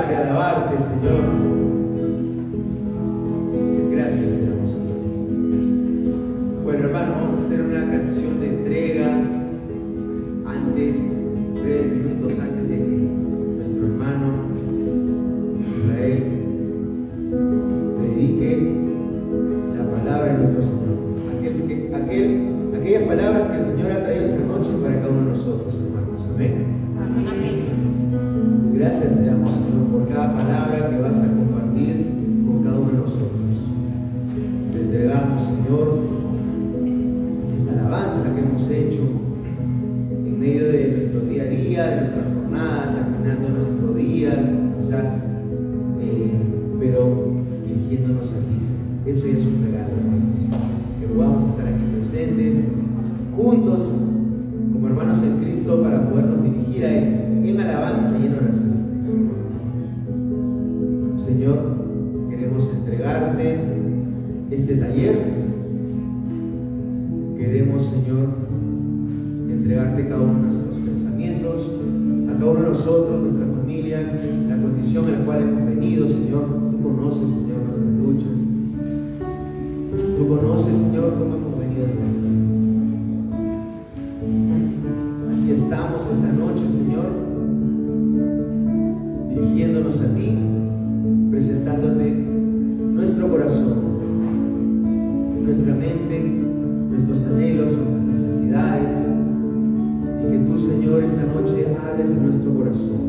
adorarte, alabarte, Señor. Gracias te damos, Señor. Bueno, hermano, vamos a hacer una canción de entrega antes, 3 minutos antes de que nuestro hermano Israel dedique la palabra de nuestro Señor. Aquellas palabras que el Señor ha traído esta noche para cada uno de nosotros, hermanos. Amén. Amén. Gracias te damos, Señor, por cada palabra que vas a compartir con cada uno de nosotros. Te entregamos, Señor, esta alabanza que hemos hecho en medio de nuestro día a día, de nuestra jornada, terminando nuestro día, quizás, pero dirigiéndonos a ti, Señor. Eso ya es un regalo, hermanos. Que podamos estar aquí presentes, juntos, como hermanos en Cristo, para podernos dirigir a Él en alabanza y en oración. Señor, queremos entregarte este taller. Queremos, Señor, entregarte cada uno de nuestros pensamientos, a cada uno de nosotros, nuestras familias, la condición en la cual hemos venido, Señor. Tú conoces, Señor, nuestras luchas. Tú conoces, Señor, cómo hemos venido. Aquí estamos esta noche, Señor, dirigiéndonos a ti, presentándote nuestro corazón, nuestra mente, nuestros anhelos, nuestras necesidades, y que tú, Señor, esta noche hables en nuestro corazón.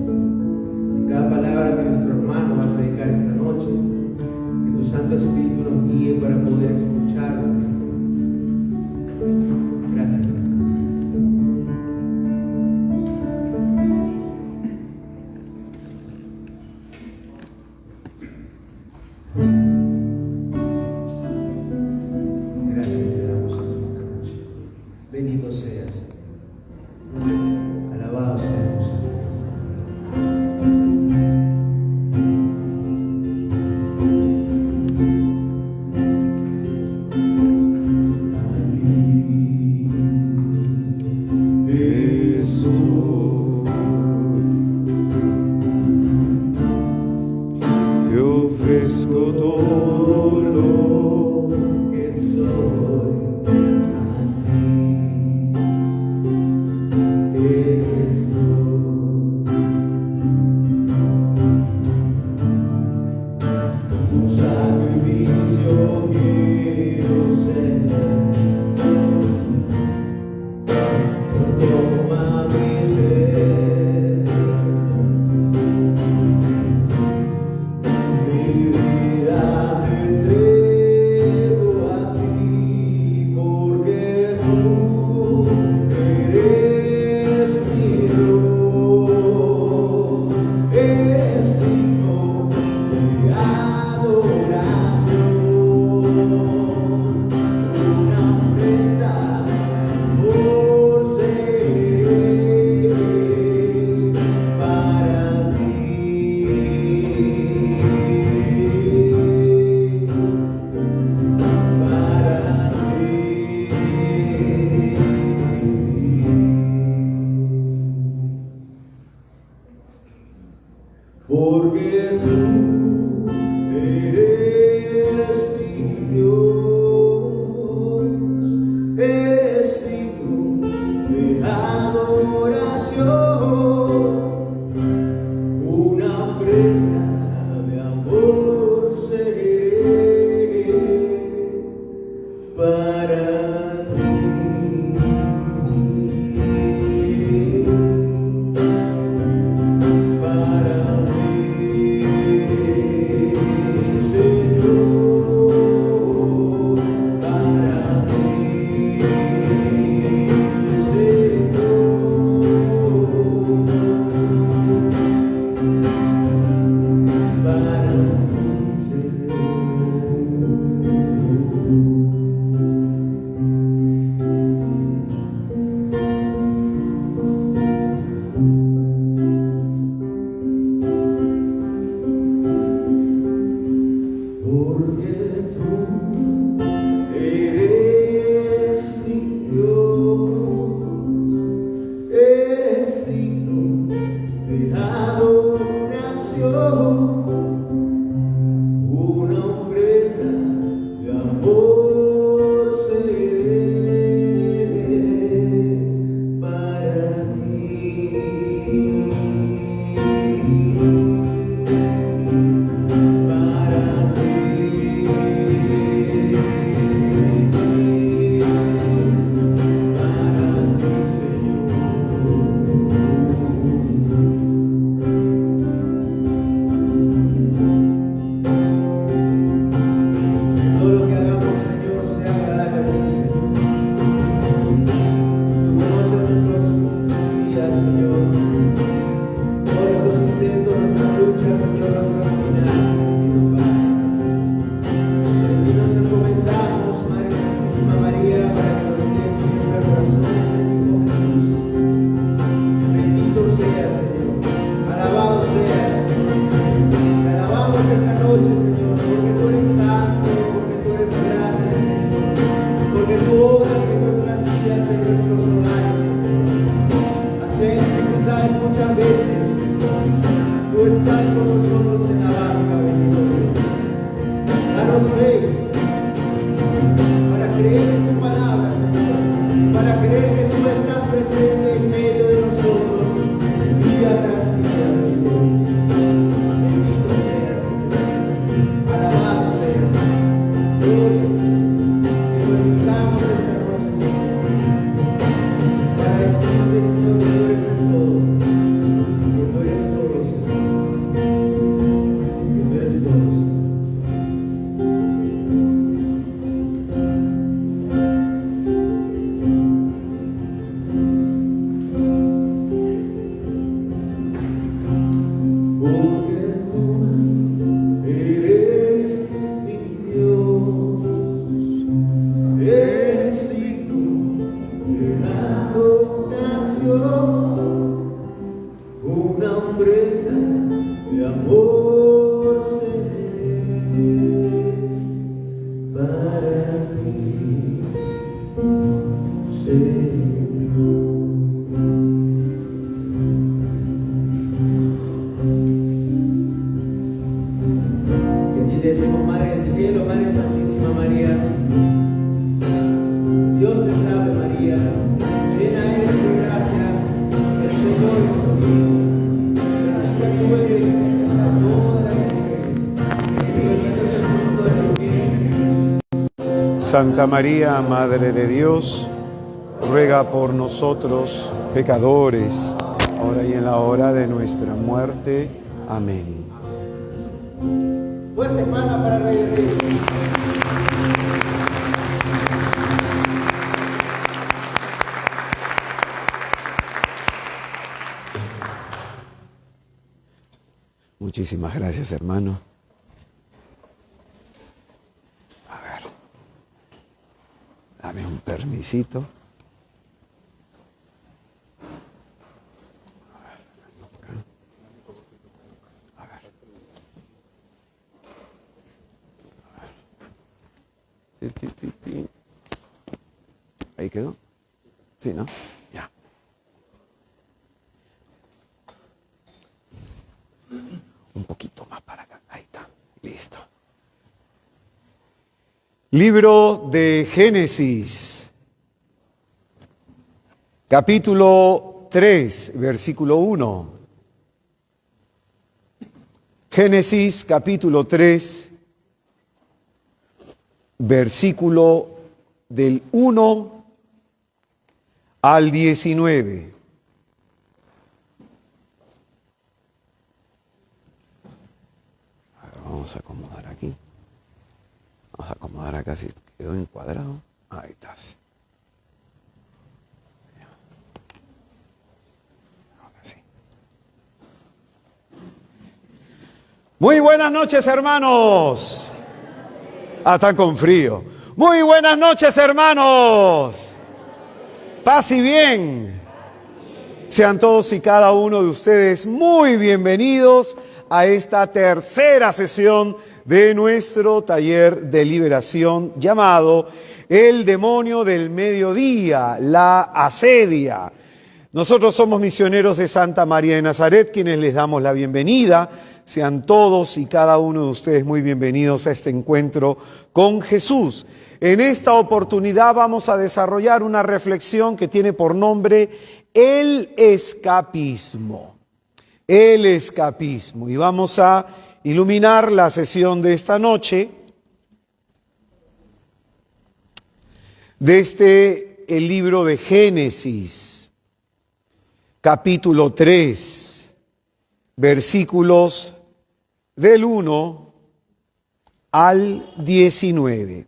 En cada palabra que nuestro hermano va a predicar esta noche, que tu Santo Espíritu nos guíe para poder escucharte, Señor. Gracias, Señor. Gracias te damos, Señor, esta noche. Bendito seas, Señor. Alabado sea tu Señor. Te ofrezco todo lo Que soy a ti. Eres tú. Un sacrificio quiero ser. Toma mi ser. Mi vida te entrego a ti, porque tú eres mi Dios, eres digno de adoración, una ofrenda por ser para ti. Para ti, porque tú eres mi Dios, eres digno de adoración, una ofrenda de amor seré para ti. Para ti. porque tú eres mi Dios, eres digno de adoración, una ofrenda de amor seré para ti, Señor. Y allí decimos, Madre del Cielo, Madre Santísima María, Dios te salve María, llena eres de gracia, el Señor es contigo. Bendita tú eres entre todas las mujeres, y bendito es el fruto de tu vientre. Santa María, Madre de Dios, ruega por nosotros, pecadores, ahora y en la hora de nuestra muerte. Amén. Fuerte palmas para el Rey de Reyes. Muchísimas gracias, hermano. A ver, dame un permisito. A ver. Sí. ¿Ahí quedó? Sí, ¿no? Ya. Un poquito más para acá. Ahí está. Listo. Libro de Génesis, capítulo 3, versículo 1. Génesis, capítulo 3, versículo del 1 al 19. Vamos a acomodar aquí. Vamos a acomodar acá si quedó encuadrado. Ahí estás. Ahora sí. Muy buenas noches, hermanos. Están con frío. Muy buenas noches, hermanos. Paz y bien. Sean todos y cada uno de ustedes muy bienvenidos a esta tercera sesión de nuestro taller de liberación llamado El demonio del mediodía, la asedia. Nosotros somos misioneros de Santa María de Nazaret, quienes les damos la bienvenida. Sean todos y cada uno de ustedes muy bienvenidos a este encuentro con Jesús. En esta oportunidad vamos a desarrollar una reflexión que tiene por nombre el escapismo. El escapismo. Y vamos a iluminar la sesión de esta noche desde el libro de Génesis, capítulo 3, versículos del 1 al 19.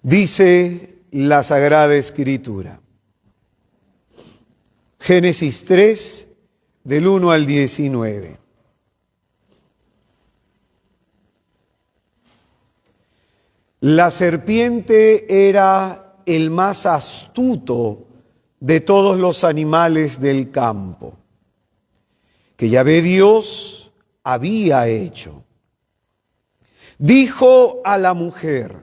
Dice la Sagrada Escritura. Génesis 3, del 1 al 19. La serpiente era el más astuto de todos los animales del campo, que Yahvé Dios había hecho. Dijo a la mujer: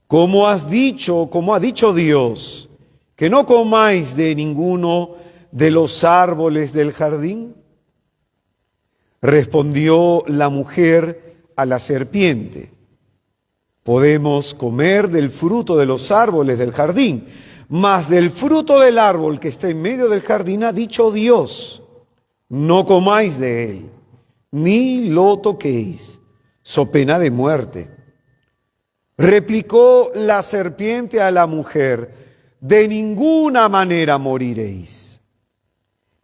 ¿cómo ha dicho Dios, que no comáis de ninguno de los árboles del jardín? Respondió la mujer a la serpiente: podemos comer del fruto de los árboles del jardín, mas del fruto del árbol que está en medio del jardín ha dicho Dios: no comáis de él, ni lo toquéis, so pena de muerte. Replicó la serpiente a la mujer: de ninguna manera moriréis.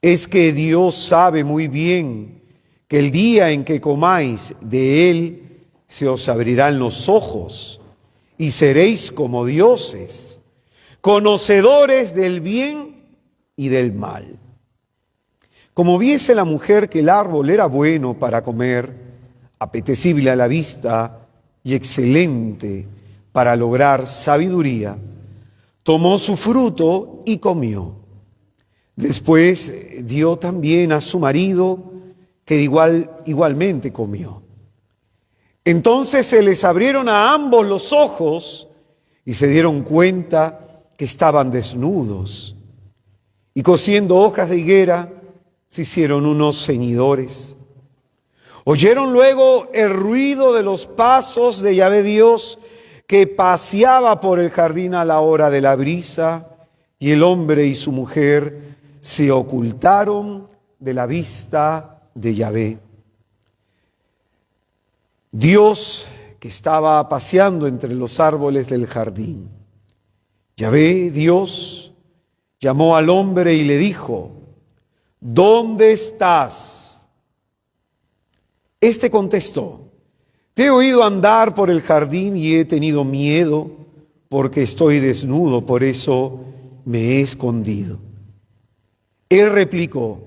Es que Dios sabe muy bien que el día en que comáis de él, se os abrirán los ojos y seréis como dioses, conocedores del bien y del mal. Como viese la mujer que el árbol era bueno para comer, apetecible a la vista y excelente para lograr sabiduría, tomó su fruto y comió. Después dio también a su marido, que igualmente comió. Entonces se les abrieron a ambos los ojos y se dieron cuenta que estaban desnudos. Y cosiendo hojas de higuera, se hicieron unos ceñidores. Oyeron luego el ruido de los pasos de Yahvé Dios, que paseaba por el jardín a la hora de la brisa, y el hombre y su mujer se ocultaron de la vista de Yahvé. Dios, que estaba paseando entre los árboles del jardín. Yahvé Dios llamó al hombre y le dijo: ¿dónde estás? Este contestó: te he oído andar por el jardín y he tenido miedo porque estoy desnudo, por eso me he escondido. Él replicó: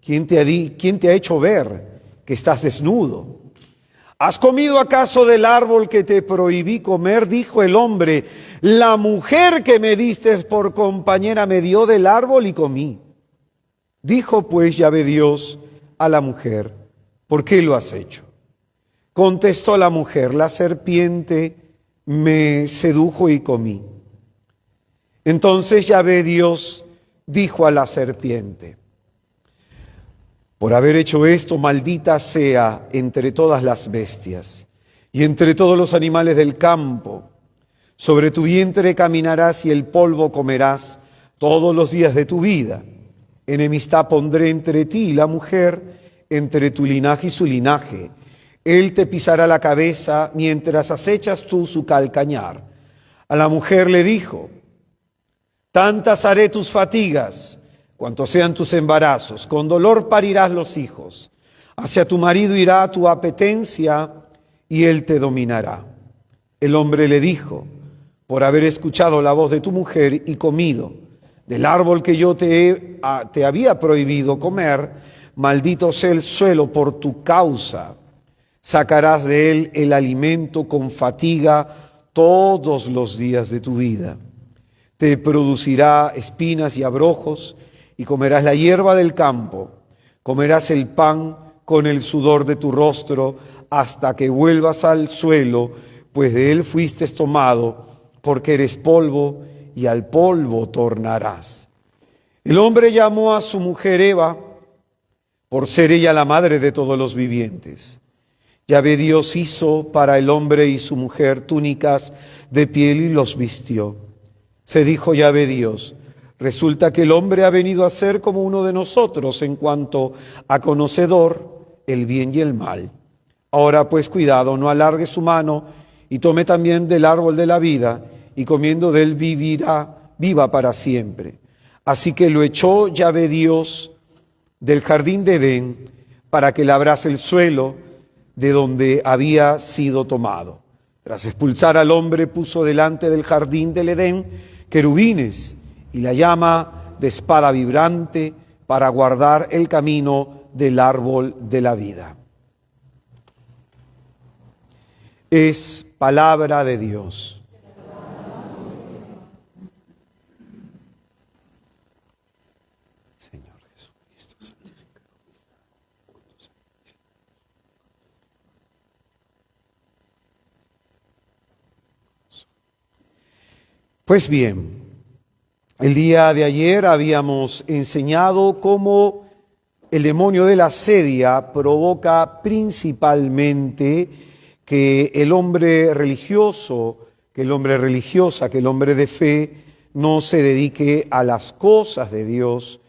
¿quién te ha hecho ver que estás desnudo? ¿Has comido acaso del árbol que te prohibí comer? Dijo el hombre: la mujer que me diste por compañera me dio del árbol y comí. Dijo pues Yahvé Dios a la mujer: ¿por qué lo has hecho? Contestó la mujer: la serpiente me sedujo y comí. Entonces Yahvé Dios dijo a la serpiente: por haber hecho esto, maldita sea entre todas las bestias y entre todos los animales del campo. Sobre tu vientre caminarás y el polvo comerás todos los días de tu vida. Enemistad pondré entre ti y la mujer, entre tu linaje y su linaje. Él te pisará la cabeza mientras acechas tú su calcañar. A la mujer le dijo: tantas haré tus fatigas, cuantos sean tus embarazos, con dolor parirás los hijos. Hacia tu marido irá tu apetencia y él te dominará. El hombre le dijo: por haber escuchado la voz de tu mujer y comido del árbol que yo te había prohibido comer, maldito sea el suelo por tu causa. Sacarás de él el alimento con fatiga todos los días de tu vida. Te producirá espinas y abrojos, y comerás la hierba del campo. Comerás el pan con el sudor de tu rostro hasta que vuelvas al suelo, pues de él fuiste tomado, porque eres polvo y al polvo tornarás. El hombre llamó a su mujer Eva, por ser ella la madre de todos los vivientes. Yahvé Dios hizo para el hombre y su mujer túnicas de piel y los vistió. Se dijo Yahvé Dios: resulta que el hombre ha venido a ser como uno de nosotros en cuanto a conocedor el bien y el mal. Ahora pues cuidado, no alargue su mano y tome también del árbol de la vida, y comiendo de él viva para siempre. Así que lo echó Yahvé Dios del jardín de Edén para que labrase el suelo de donde había sido tomado. Tras expulsar al hombre, puso delante del jardín del Edén querubines y la llama de espada vibrante para guardar el camino del árbol de la vida. Es palabra de Dios. Señor Jesucristo, santificado. Pues bien, el día de ayer habíamos enseñado cómo el demonio de la sedia provoca principalmente que el hombre religioso, que el hombre religiosa, que el hombre de fe no se dedique a las cosas de Dios,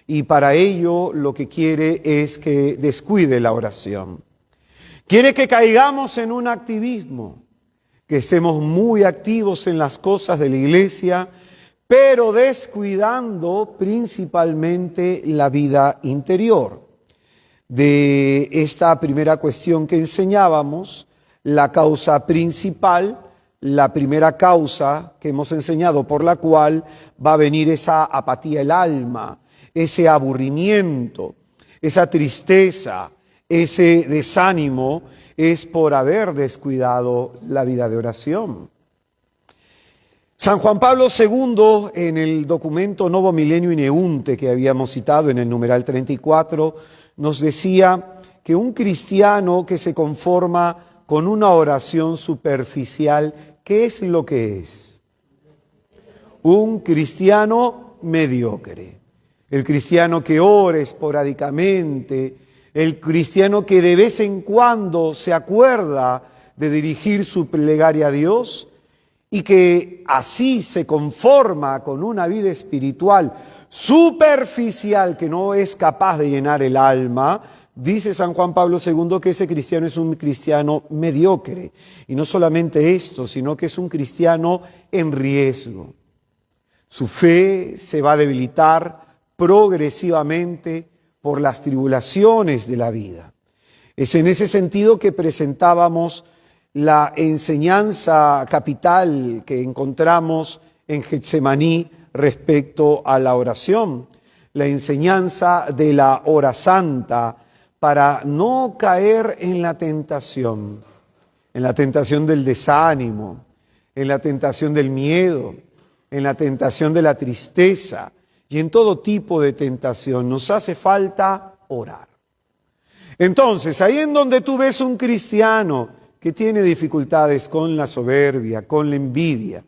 y para ello lo que quiere es que descuide la oración. Quiere que caigamos en un activismo, que estemos muy activos en las cosas de la iglesia, pero descuidando principalmente la vida interior. De esta primera cuestión que enseñábamos, la causa principal, la primera causa que hemos enseñado por la cual va a venir esa apatía del alma, ese aburrimiento, esa tristeza, ese desánimo, es por haber descuidado la vida de oración. San Juan Pablo II, en el documento Novo Milenio Ineunte que habíamos citado en el numeral 34, nos decía que un cristiano que se conforma con una oración superficial, ¿qué es lo que es? Un cristiano mediocre. El cristiano que ora esporádicamente, el cristiano que de vez en cuando se acuerda de dirigir su plegaria a Dios y que así se conforma con una vida espiritual superficial que no es capaz de llenar el alma. Dice San Juan Pablo II que ese cristiano es un cristiano mediocre. Y no solamente esto, sino que es un cristiano en riesgo. Su fe se va a debilitar progresivamente por las tribulaciones de la vida. Es en ese sentido que presentábamos la enseñanza capital que encontramos en Getsemaní respecto a la oración, la enseñanza de la hora santa, para no caer en la tentación del desánimo, en la tentación del miedo, en la tentación de la tristeza y en todo tipo de tentación. Nos hace falta orar. Entonces, ahí en donde tú ves un cristiano que tiene dificultades con la soberbia, con la envidia,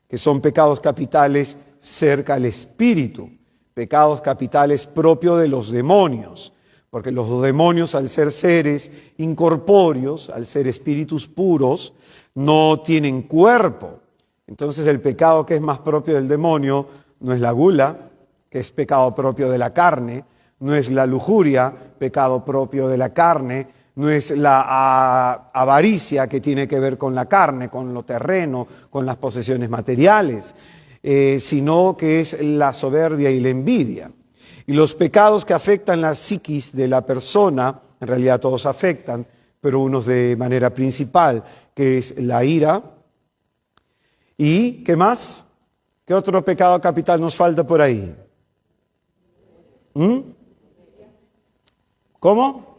que son pecados capitales cerca al espíritu, pecados capitales propios de los demonios, porque los demonios, al ser seres incorpóreos, al ser espíritus puros, no tienen cuerpo. Entonces el pecado que es más propio del demonio no es la gula, que es pecado propio de la carne, no es la lujuria, pecado propio de la carne, no es la avaricia, que tiene que ver con la carne, con lo terreno, con las posesiones materiales, sino que es la soberbia y la envidia. Y los pecados que afectan la psiquis de la persona, en realidad todos afectan, pero unos de manera principal, que es la ira. ¿Y qué más? ¿Qué otro pecado capital nos falta por ahí? ¿Cómo?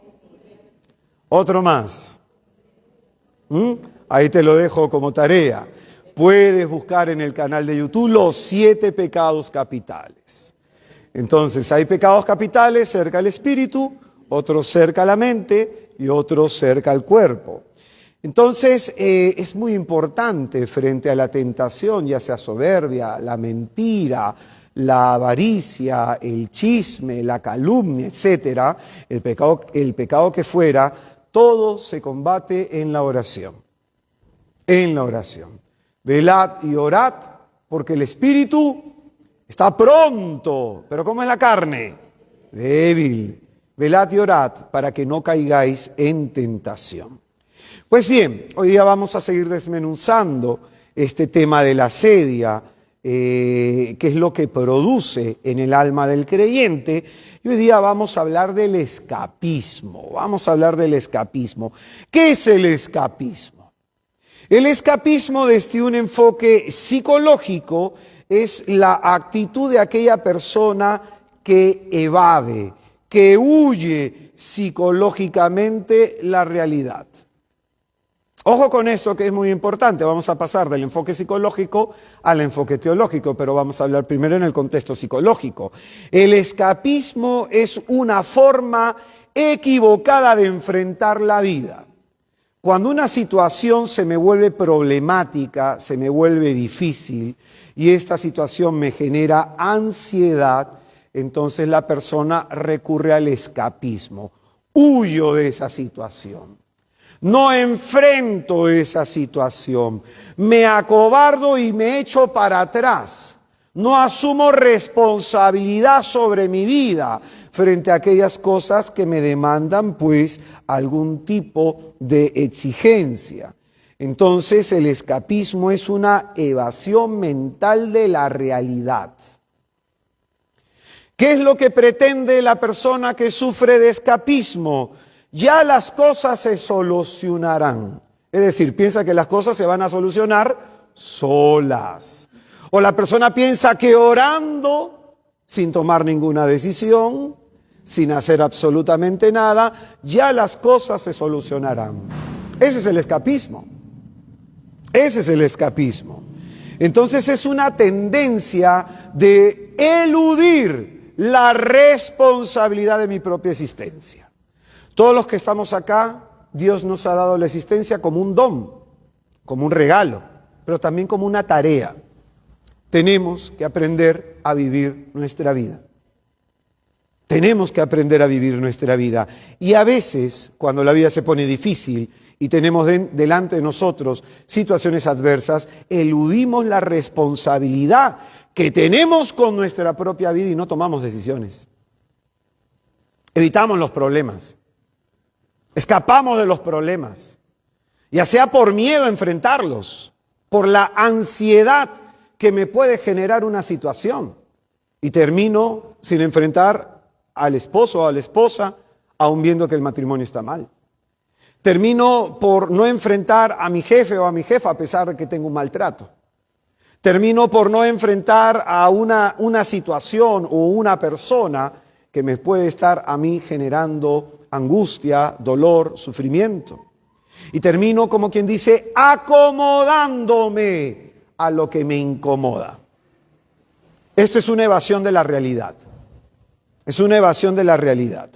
Otro más. Ahí te lo dejo como tarea. Puedes buscar en el canal de YouTube los 7 pecados capitales. Entonces, hay pecados capitales cerca al espíritu, otros cerca a la mente y otros cerca al cuerpo. Entonces, es muy importante frente a la tentación, ya sea soberbia, la mentira, la avaricia, el chisme, la calumnia, etcétera, el pecado que fuera, todo se combate en la oración. En la oración. Velad y orad, porque el espíritu está pronto, pero ¿cómo es la carne? Débil. Velad y orad para que no caigáis en tentación. Pues bien, hoy día vamos a seguir desmenuzando este tema de la asedia, que es lo que produce en el alma del creyente. Y hoy día vamos a hablar del escapismo. Vamos a hablar del escapismo. ¿Qué es el escapismo? El escapismo, desde un enfoque psicológico, es la actitud de aquella persona que evade, que huye psicológicamente la realidad. Ojo con eso, que es muy importante. Vamos a pasar del enfoque psicológico al enfoque teológico, pero vamos a hablar primero en el contexto psicológico. El escapismo es una forma equivocada de enfrentar la vida. Cuando una situación se me vuelve problemática, se me vuelve difícil y esta situación me genera ansiedad, entonces la persona recurre al escapismo. Huyo de esa situación. No enfrento esa situación. Me acobardo y me echo para atrás. No asumo responsabilidad sobre mi vida frente a aquellas cosas que me demandan, pues, algún tipo de exigencia. Entonces, el escapismo es una evasión mental de la realidad. ¿Qué es lo que pretende la persona que sufre de escapismo? Ya las cosas se solucionarán. Es decir, piensa que las cosas se van a solucionar solas. O la persona piensa que orando, sin tomar ninguna decisión, sin hacer absolutamente nada, ya las cosas se solucionarán. Ese es el escapismo. Ese es el escapismo. Entonces es una tendencia de eludir la responsabilidad de mi propia existencia. Todos los que estamos acá, Dios nos ha dado la existencia como un don, como un regalo, pero también como una tarea. Tenemos que aprender a vivir nuestra vida. Tenemos que aprender a vivir nuestra vida. Y a veces, cuando la vida se pone difícil y tenemos delante de nosotros situaciones adversas, eludimos la responsabilidad que tenemos con nuestra propia vida y no tomamos decisiones. Evitamos los problemas. Escapamos de los problemas. Ya sea por miedo a enfrentarlos, por la ansiedad que me puede generar una situación. Y termino sin enfrentar al esposo o a la esposa, aun viendo que el matrimonio está mal. Termino por no enfrentar a mi jefe o a mi jefa a pesar de que tengo un maltrato. Termino por no enfrentar a una situación o una persona que me puede estar a mí generando angustia, dolor, sufrimiento. Y termino, como quien dice, acomodándome a lo que me incomoda. Esto es una evasión de la realidad. Es una evasión de la realidad.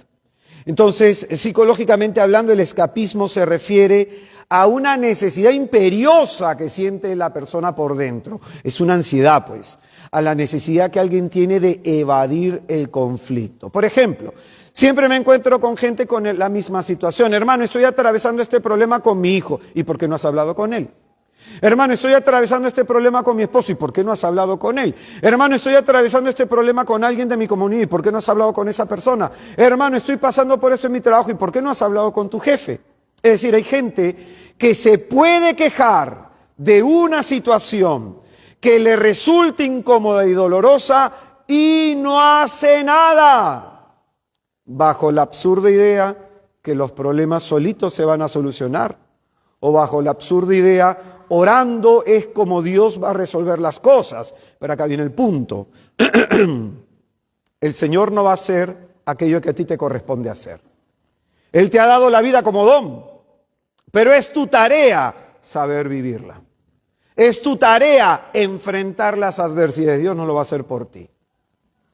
Entonces, psicológicamente hablando, el escapismo se refiere a una necesidad imperiosa que siente la persona por dentro. Es una ansiedad, pues, a la necesidad que alguien tiene de evadir el conflicto. Por ejemplo, siempre me encuentro con gente con la misma situación. Hermano, estoy atravesando este problema con mi hijo. ¿Y por qué no has hablado con él? Hermano, estoy atravesando este problema con mi esposo. ¿Y por qué no has hablado con él? Hermano, estoy atravesando este problema con alguien de mi comunidad. ¿Y por qué no has hablado con esa persona? Hermano, estoy pasando por esto en mi trabajo. ¿Y por qué no has hablado con tu jefe? Es decir, hay gente que se puede quejar de una situación que le resulta incómoda y dolorosa y no hace nada, bajo la absurda idea que los problemas solitos se van a solucionar, o bajo la absurda idea, orando es como Dios va a resolver las cosas. Pero acá viene el punto. El Señor no va a hacer aquello que a ti te corresponde hacer. Él te ha dado la vida como don, pero es tu tarea saber vivirla. Es tu tarea enfrentar las adversidades. Dios no lo va a hacer por ti.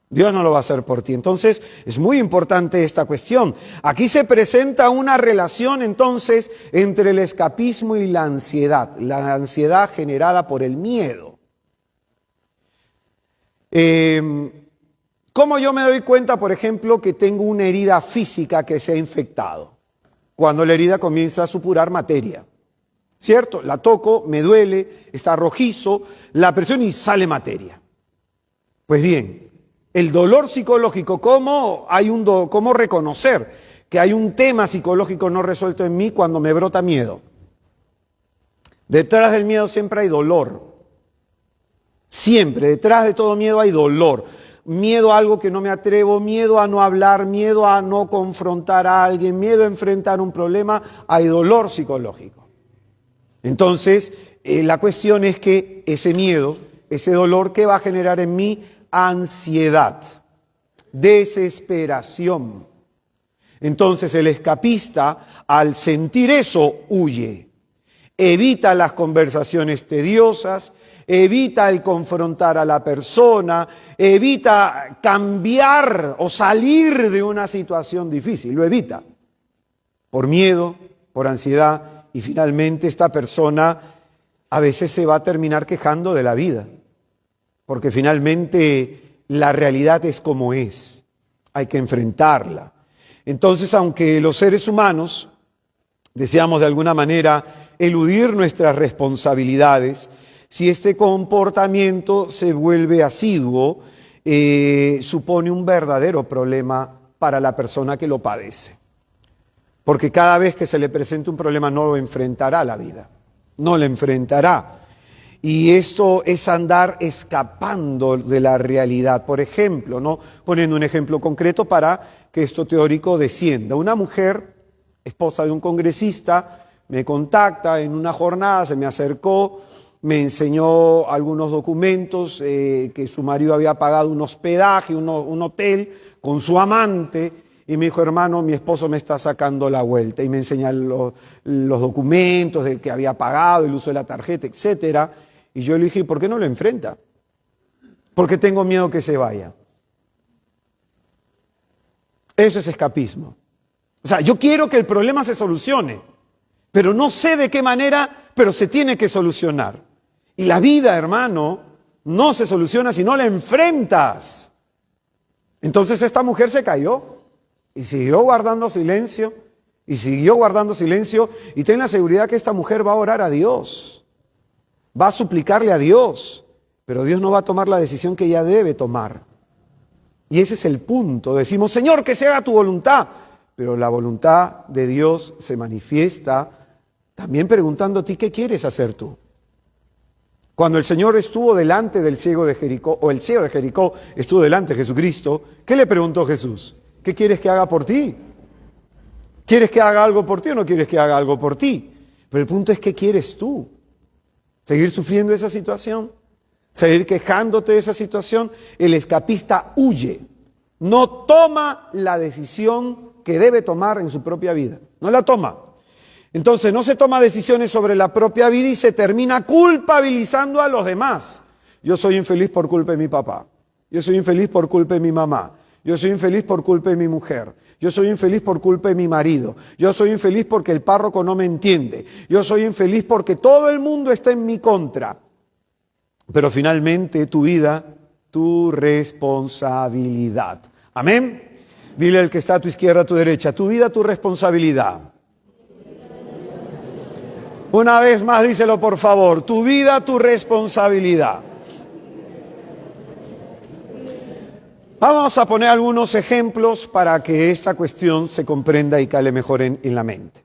Dios no lo va a hacer por ti. Entonces, es muy importante esta cuestión. Aquí se presenta una relación, entonces, entre el escapismo y la ansiedad generada por el miedo. ¿Cómo yo me doy cuenta, por ejemplo, que tengo una herida física que se ha infectado? Cuando la herida comienza a supurar materia. ¿Cierto? La toco, me duele, está rojizo, la presión y sale materia. Pues bien, el dolor psicológico, ¿cómo reconocer que hay un tema psicológico no resuelto en mí cuando me brota miedo? Detrás del miedo siempre hay dolor. Siempre, detrás de todo miedo hay dolor. Miedo a algo que no me atrevo, miedo a no hablar, miedo a no confrontar a alguien, miedo a enfrentar un problema, hay dolor psicológico. Entonces, la cuestión es que ese miedo, ese dolor, ¿qué va a generar en mí? Ansiedad, desesperación. Entonces el escapista, al sentir eso, huye. Evita las conversaciones tediosas, evita el confrontar a la persona, evita cambiar o salir de una situación difícil, lo evita. Por miedo, por ansiedad, y finalmente esta persona a veces se va a terminar quejando de la vida. Porque finalmente la realidad es como es, hay que enfrentarla. Entonces, aunque los seres humanos deseamos de alguna manera eludir nuestras responsabilidades, si este comportamiento se vuelve asiduo, supone un verdadero problema para la persona que lo padece. Porque cada vez que se le presente un problema no lo enfrentará la vida, no lo enfrentará. Y esto es andar escapando de la realidad. Por ejemplo, ¿no? Poniendo un ejemplo concreto para que esto teórico descienda. Una mujer, esposa de un congresista, me contacta en una jornada, se me acercó, me enseñó algunos documentos, que su marido había pagado un hospedaje, un hotel con su amante, y me dijo, hermano, mi esposo me está sacando la vuelta, y me enseña los documentos de que había pagado, el uso de la tarjeta, etcétera. Y yo le dije, ¿por qué no lo enfrenta? Porque tengo miedo que se vaya. Eso es escapismo. O sea, yo quiero que el problema se solucione, pero no sé de qué manera, pero se tiene que solucionar. Y la vida, hermano, no se soluciona si no la enfrentas. Entonces esta mujer se cayó y siguió guardando silencio, y ten la seguridad que esta mujer va a orar a Dios, va a suplicarle a Dios, pero Dios no va a tomar la decisión que ella debe tomar. Y ese es el punto. Decimos, Señor, que se haga tu voluntad, pero la voluntad de Dios se manifiesta también preguntando a ti, ¿qué quieres hacer tú? Cuando el Señor estuvo delante del ciego de Jericó, o el ciego de Jericó estuvo delante de Jesucristo, ¿qué le preguntó Jesús? ¿Qué quieres que haga por ti? ¿Quieres que haga algo por ti o no quieres que haga algo por ti? Pero el punto es, ¿qué quieres tú? ¿Seguir sufriendo esa situación? ¿Seguir quejándote de esa situación? El escapista huye, no toma la decisión que debe tomar en su propia vida, no la toma. Entonces no se toma decisiones sobre la propia vida y se termina culpabilizando a los demás. Yo soy infeliz por culpa de mi papá, yo soy infeliz por culpa de mi mamá, yo soy infeliz por culpa de mi mujer, yo soy infeliz por culpa de mi marido, yo soy infeliz porque el párroco no me entiende, yo soy infeliz porque todo el mundo está en mi contra. Pero finalmente tu vida, tu responsabilidad. Amén. Dile al que está a tu izquierda, a tu derecha, tu vida, tu responsabilidad. Una vez más, díselo por favor, tu vida, tu responsabilidad. Vamos a poner algunos ejemplos para que esta cuestión se comprenda y cale mejor en la mente.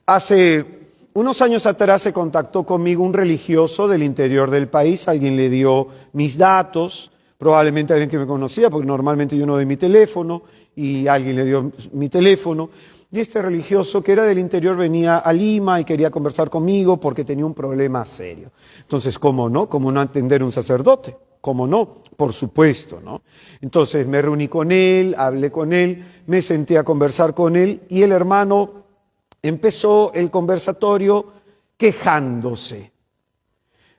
Hace unos años atrás se contactó conmigo un religioso del interior del país, alguien le dio mis datos, probablemente alguien que me conocía, porque normalmente yo no doy mi teléfono, y alguien le dio mi teléfono. Y este religioso, que era del interior, venía a Lima y quería conversar conmigo porque tenía un problema serio. Entonces, ¿cómo no? ¿Cómo no atender a un sacerdote? ¿Cómo no? Por supuesto, ¿no? Entonces me reuní con él, hablé con él, me senté a conversar con él, y el hermano empezó el conversatorio quejándose.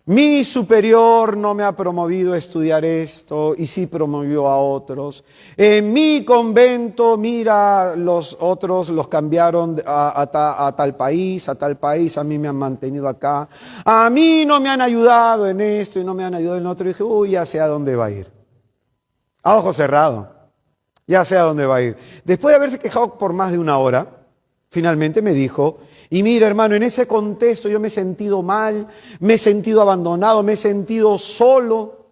Mi superior no me ha promovido a estudiar esto y sí promovió a otros. En mi convento, mira, los otros los cambiaron a tal país, a mí me han mantenido acá. A mí no me han ayudado en esto y no me han ayudado en otro. Y dije, uy, ya sé a dónde va a ir. A ojo cerrado, ya sé a dónde va a ir. Después de haberse quejado por más de una hora, finalmente me dijo, y mira hermano, en ese contexto yo me he sentido mal, me he sentido abandonado, me he sentido solo.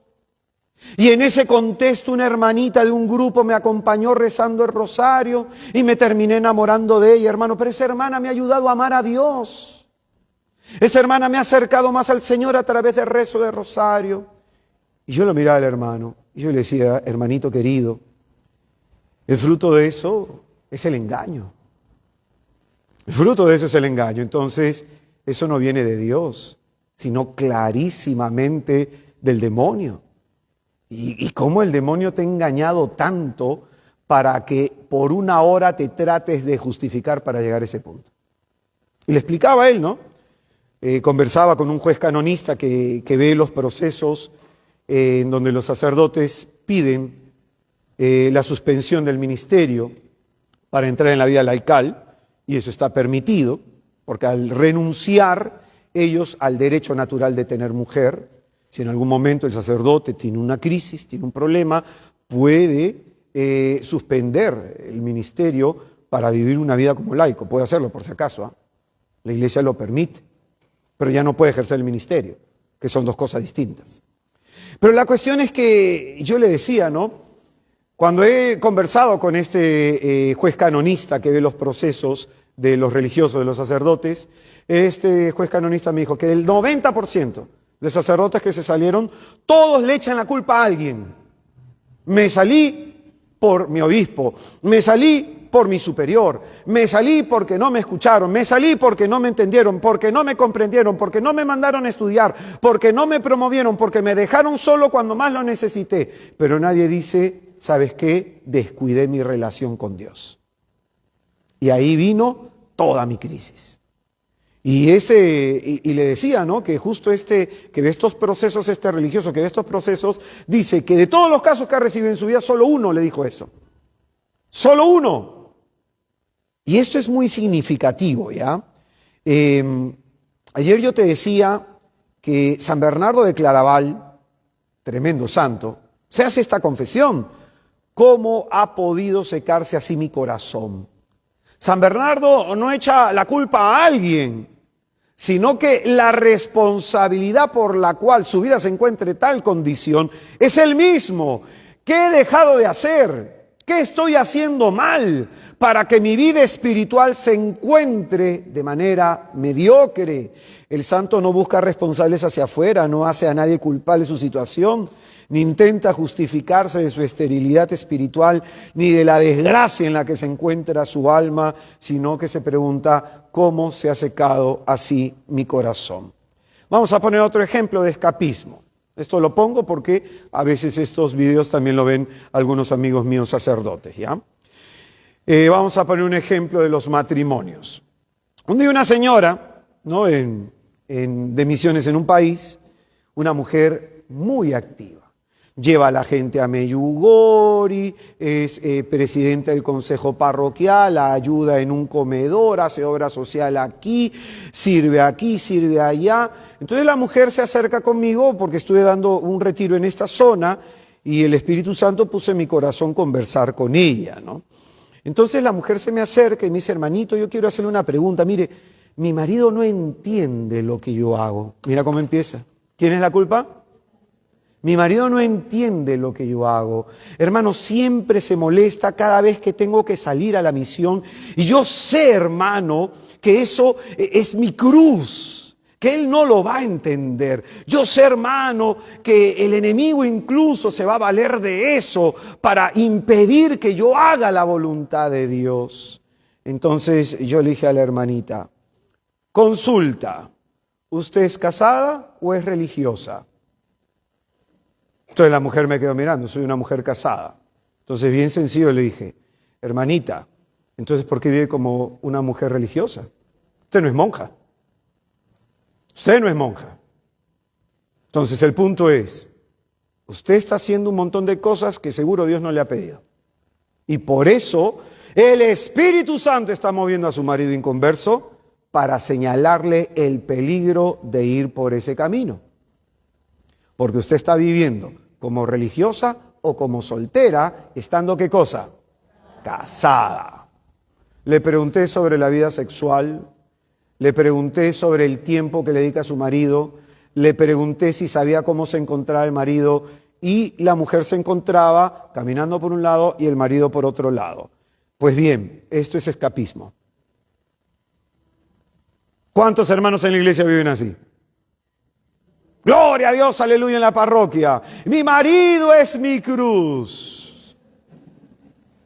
Y en ese contexto una hermanita de un grupo me acompañó rezando el rosario y me terminé enamorando de ella, hermano. Pero esa hermana me ha ayudado a amar a Dios. Esa hermana me ha acercado más al Señor a través del rezo del rosario. Y yo lo miraba al hermano y yo le decía, hermanito querido, el fruto de eso es el engaño. El fruto de eso es el engaño. Entonces, eso no viene de Dios, sino clarísimamente del demonio. ¿Y cómo el demonio te ha engañado tanto para que por una hora te trates de justificar para llegar a ese punto? Y le explicaba a él, ¿no? Conversaba con un juez canonista que ve los procesos en donde los sacerdotes piden la suspensión del ministerio para entrar en la vida laical. Y eso está permitido, porque al renunciar ellos al derecho natural de tener mujer, si en algún momento el sacerdote tiene una crisis, tiene un problema, puede suspender el ministerio para vivir una vida como laico. Puede hacerlo, por si acaso, ¿eh? La Iglesia lo permite, pero ya no puede ejercer el ministerio, que son dos cosas distintas. Pero la cuestión es que yo le decía, ¿no? Cuando he conversado con este juez canonista que ve los procesos de los religiosos, de los sacerdotes, este juez canonista me dijo que del 90% de sacerdotes que se salieron, todos le echan la culpa a alguien. Me salí por mi obispo, me salí por mi superior, me salí porque no me escucharon, me salí porque no me entendieron, porque no me comprendieron, porque no me mandaron a estudiar, porque no me promovieron, porque me dejaron solo cuando más lo necesité. Pero nadie dice, ¿sabes qué? Descuidé mi relación con Dios. Y ahí vino toda mi crisis. Y le decía, ¿no? Que justo que ve estos procesos, religioso, que ve estos procesos, dice que de todos los casos que ha recibido en su vida, solo uno le dijo eso. Solo uno. Y esto es muy significativo, ¿ya? Ayer yo te decía que San Bernardo de Claraval, tremendo santo, se hace esta confesión. ¿Cómo ha podido secarse así mi corazón? San Bernardo no echa la culpa a alguien, sino que la responsabilidad por la cual su vida se encuentre en tal condición es él mismo. ¿Qué he dejado de hacer? ¿Qué estoy haciendo mal para que mi vida espiritual se encuentre de manera mediocre? El santo no busca responsables hacia afuera, no hace a nadie culpable de su situación, ni intenta justificarse de su esterilidad espiritual, ni de la desgracia en la que se encuentra su alma, sino que se pregunta, ¿cómo se ha secado así mi corazón? Vamos a poner otro ejemplo de escapismo. Esto lo pongo porque a veces estos videos también lo ven algunos amigos míos sacerdotes, ¿ya? Vamos a poner un ejemplo de los matrimonios. Un día una señora, ¿no? de misiones en un país, una mujer muy activa. Lleva a la gente a Meyugori, es presidenta del consejo parroquial, ayuda en un comedor, hace obra social aquí, sirve allá. Entonces la mujer se acerca conmigo porque estuve dando un retiro en esta zona y el Espíritu Santo puso en mi corazón conversar con ella, ¿no? Entonces la mujer se me acerca y me dice, hermanito, yo quiero hacerle una pregunta. Mire, mi marido no entiende lo que yo hago. Mira cómo empieza. ¿Quién es la culpa? Mi marido no entiende lo que yo hago. Hermano, siempre se molesta cada vez que tengo que salir a la misión. Y yo sé, hermano, que eso es mi cruz, que él no lo va a entender. Yo sé, hermano, que el enemigo incluso se va a valer de eso para impedir que yo haga la voluntad de Dios. Entonces yo le dije a la hermanita, consulta, ¿usted es casada o es religiosa? Entonces la mujer me quedó mirando, soy una mujer casada. Entonces bien sencillo le dije, hermanita, entonces ¿por qué vive como una mujer religiosa? Usted no es monja. Usted no es monja. Entonces el punto es, usted está haciendo un montón de cosas que seguro Dios no le ha pedido. Y por eso el Espíritu Santo está moviendo a su marido inconverso para señalarle el peligro de ir por ese camino. Porque usted está viviendo como religiosa o como soltera, estando ¿qué cosa? Casada. Le pregunté sobre la vida sexual, le pregunté sobre el tiempo que le dedica a su marido, le pregunté si sabía cómo se encontraba el marido y la mujer se encontraba caminando por un lado y el marido por otro lado. Pues bien, esto es escapismo. ¿Cuántos hermanos en la iglesia viven así? Gloria a Dios, aleluya en la parroquia. Mi marido es mi cruz.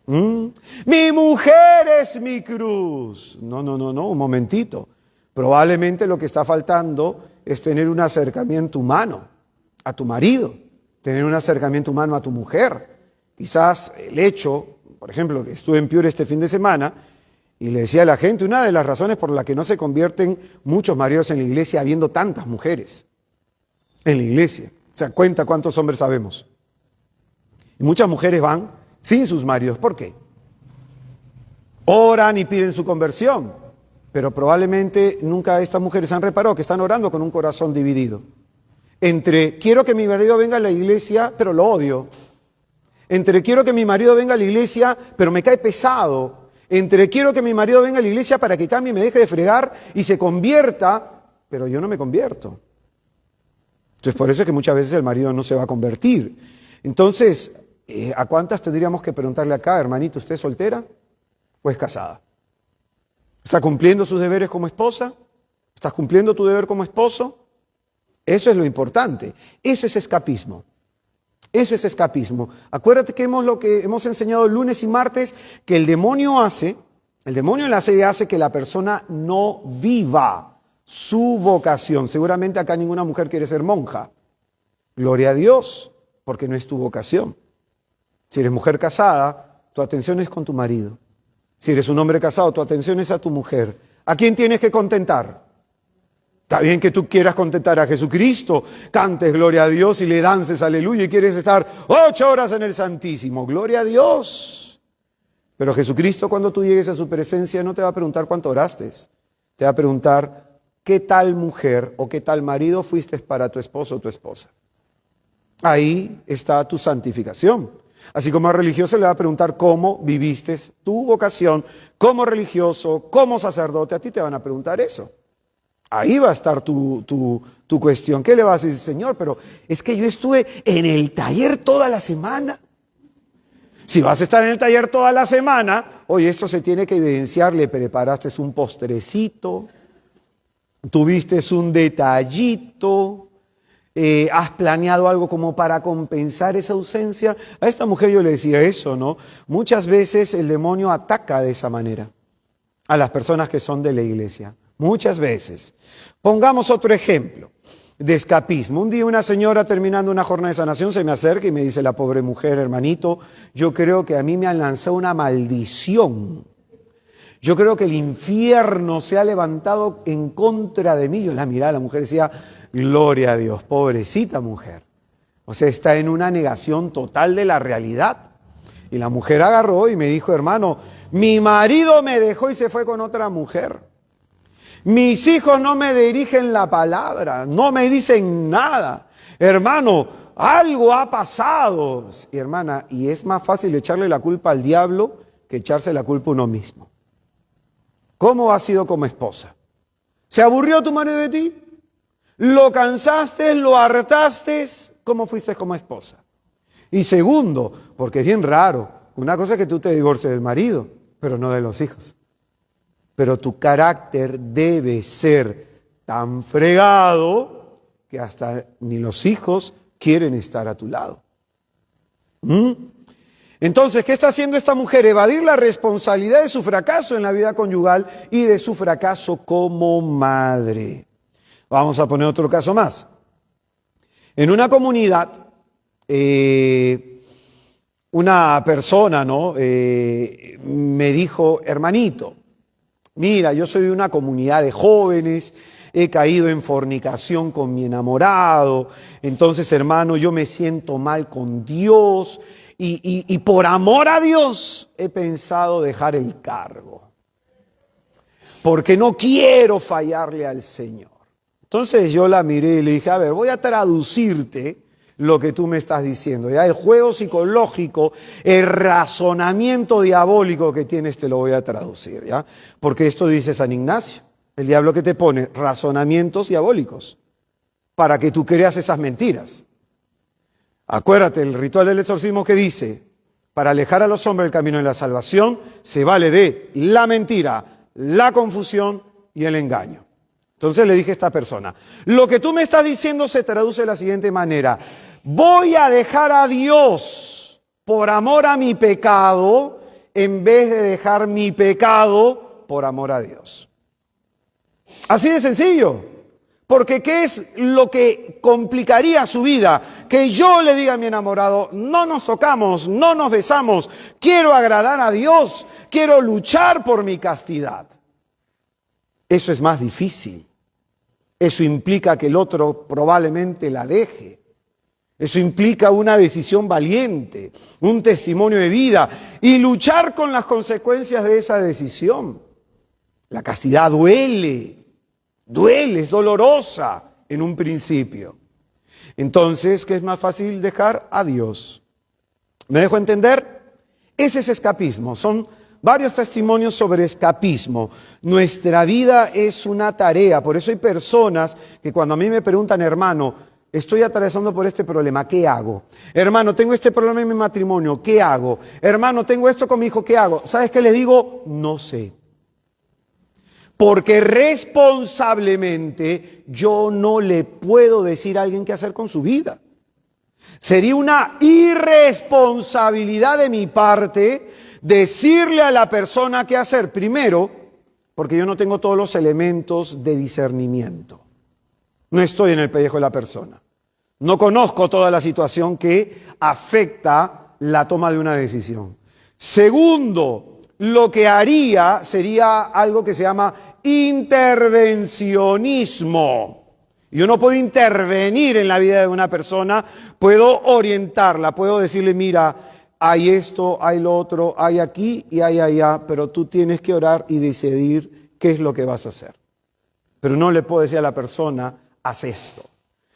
Mi mujer es mi cruz. No, un momentito. Probablemente lo que está faltando es tener un acercamiento humano a tu marido, tener un acercamiento humano a tu mujer. Quizás el hecho, por ejemplo, que estuve en Piura este fin de semana y le decía a la gente, una de las razones por las que no se convierten muchos maridos en la iglesia habiendo tantas mujeres en la iglesia. O sea, cuenta cuántos hombres sabemos. Y muchas mujeres van sin sus maridos. ¿Por qué? Oran y piden su conversión, pero probablemente nunca estas mujeres han reparado que están orando con un corazón dividido. Entre quiero que mi marido venga a la iglesia, pero lo odio. Entre quiero que mi marido venga a la iglesia, pero me cae pesado. Entre quiero que mi marido venga a la iglesia para que cambie y me deje de fregar y se convierta, pero yo no me convierto. Entonces, por eso es que muchas veces el marido no se va a convertir. Entonces, ¿a cuántas tendríamos que preguntarle acá, hermanito, ¿usted es soltera o es casada? ¿Está cumpliendo sus deberes como esposa? ¿Estás cumpliendo tu deber como esposo? Eso es lo importante. Eso es escapismo. Eso es escapismo. Acuérdate que lo que hemos enseñado lunes y martes, que el demonio en la serie hace que la persona no viva su vocación. Seguramente acá ninguna mujer quiere ser monja. Gloria a Dios, porque no es tu vocación. Si eres mujer casada, tu atención es con tu marido. Si eres un hombre casado, tu atención es a tu mujer. ¿A quién tienes que contentar? Está bien que tú quieras contentar a Jesucristo, cantes gloria a Dios y le dances aleluya y quieres estar 8 horas en el Santísimo. Gloria a Dios. Pero Jesucristo, cuando tú llegues a su presencia, no te va a preguntar cuánto oraste. Te va a preguntar qué tal mujer o qué tal marido fuiste para tu esposo o tu esposa. Ahí está tu santificación. Así como al religioso le va a preguntar cómo viviste tu vocación, como religioso, como sacerdote, a ti te van a preguntar eso. Ahí va a estar tu cuestión. ¿Qué le vas a decir, Señor? Pero es que yo estuve en el taller toda la semana. Si vas a estar en el taller toda la semana, oye, esto se tiene que evidenciar, le preparaste un postrecito, tuviste un detallito, has planeado algo como para compensar esa ausencia. A esta mujer yo le decía eso, ¿no? Muchas veces el demonio ataca de esa manera a las personas que son de la iglesia. Muchas veces. Pongamos otro ejemplo de escapismo. Un día una señora terminando una jornada de sanación se me acerca y me dice, la pobre mujer, hermanito, yo creo que a mí me han lanzado una maldición. Yo creo que el infierno se ha levantado en contra de mí. Yo la miraba, la mujer decía, gloria a Dios, pobrecita mujer. O sea, está en una negación total de la realidad. Y la mujer agarró y me dijo, hermano, mi marido me dejó y se fue con otra mujer. Mis hijos no me dirigen la palabra, no me dicen nada. Hermano, algo ha pasado. Y hermana, y es más fácil echarle la culpa al diablo que echarse la culpa a uno mismo. ¿Cómo has sido como esposa? ¿Se aburrió tu marido de ti? ¿Lo cansaste? ¿Lo hartaste? ¿Cómo fuiste como esposa? Y segundo, porque es bien raro, una cosa es que tú te divorcies del marido, pero no de los hijos. Pero tu carácter debe ser tan fregado que hasta ni los hijos quieren estar a tu lado. Entonces, ¿qué está haciendo esta mujer? Evadir la responsabilidad de su fracaso en la vida conyugal y de su fracaso como madre. Vamos a poner otro caso más. En una comunidad, una persona, ¿no? Me dijo, hermanito, mira, yo soy de una comunidad de jóvenes, he caído en fornicación con mi enamorado, entonces, hermano, yo me siento mal con Dios y por amor a Dios he pensado dejar el cargo, porque no quiero fallarle al Señor. Entonces yo la miré y le dije, a ver, voy a traducirte lo que tú me estás diciendo. Ya el juego psicológico, el razonamiento diabólico que tienes te lo voy a traducir, ¿ya? Porque esto dice San Ignacio, el diablo que te pone razonamientos diabólicos para que tú creas esas mentiras. Acuérdate, el ritual del exorcismo que dice, para alejar a los hombres del camino de la salvación, se vale de la mentira, la confusión y el engaño. Entonces le dije a esta persona, lo que tú me estás diciendo se traduce de la siguiente manera, voy a dejar a Dios por amor a mi pecado en vez de dejar mi pecado por amor a Dios. Así de sencillo, porque ¿qué es lo que complicaría su vida? Que yo le diga a mi enamorado, no nos tocamos, no nos besamos, quiero agradar a Dios, quiero luchar por mi castidad. Eso es más difícil. Eso implica que el otro probablemente la deje. Eso implica una decisión valiente, un testimonio de vida y luchar con las consecuencias de esa decisión. La castidad duele, es dolorosa en un principio. Entonces, ¿qué es más fácil dejar? A Dios. ¿Me dejo entender? Ese es escapismo. Son varios testimonios sobre escapismo. Nuestra vida es una tarea, por eso hay personas que cuando a mí me preguntan, hermano, estoy atravesando por este problema, ¿qué hago? Hermano, tengo este problema en mi matrimonio, ¿qué hago? Hermano, tengo esto con mi hijo, ¿qué hago? ¿Sabes qué le digo? No sé. Porque responsablemente yo no le puedo decir a alguien qué hacer con su vida. Sería una irresponsabilidad de mi parte decirle a la persona qué hacer. Primero, porque yo no tengo todos los elementos de discernimiento. No estoy en el pellejo de la persona. No conozco toda la situación que afecta la toma de una decisión. Segundo, lo que haría sería algo que se llama intervencionismo. Yo no puedo intervenir en la vida de una persona, puedo orientarla, puedo decirle, mira, hay esto, hay lo otro, hay aquí y hay allá, pero tú tienes que orar y decidir qué es lo que vas a hacer. Pero no le puedo decir a la persona, haz esto.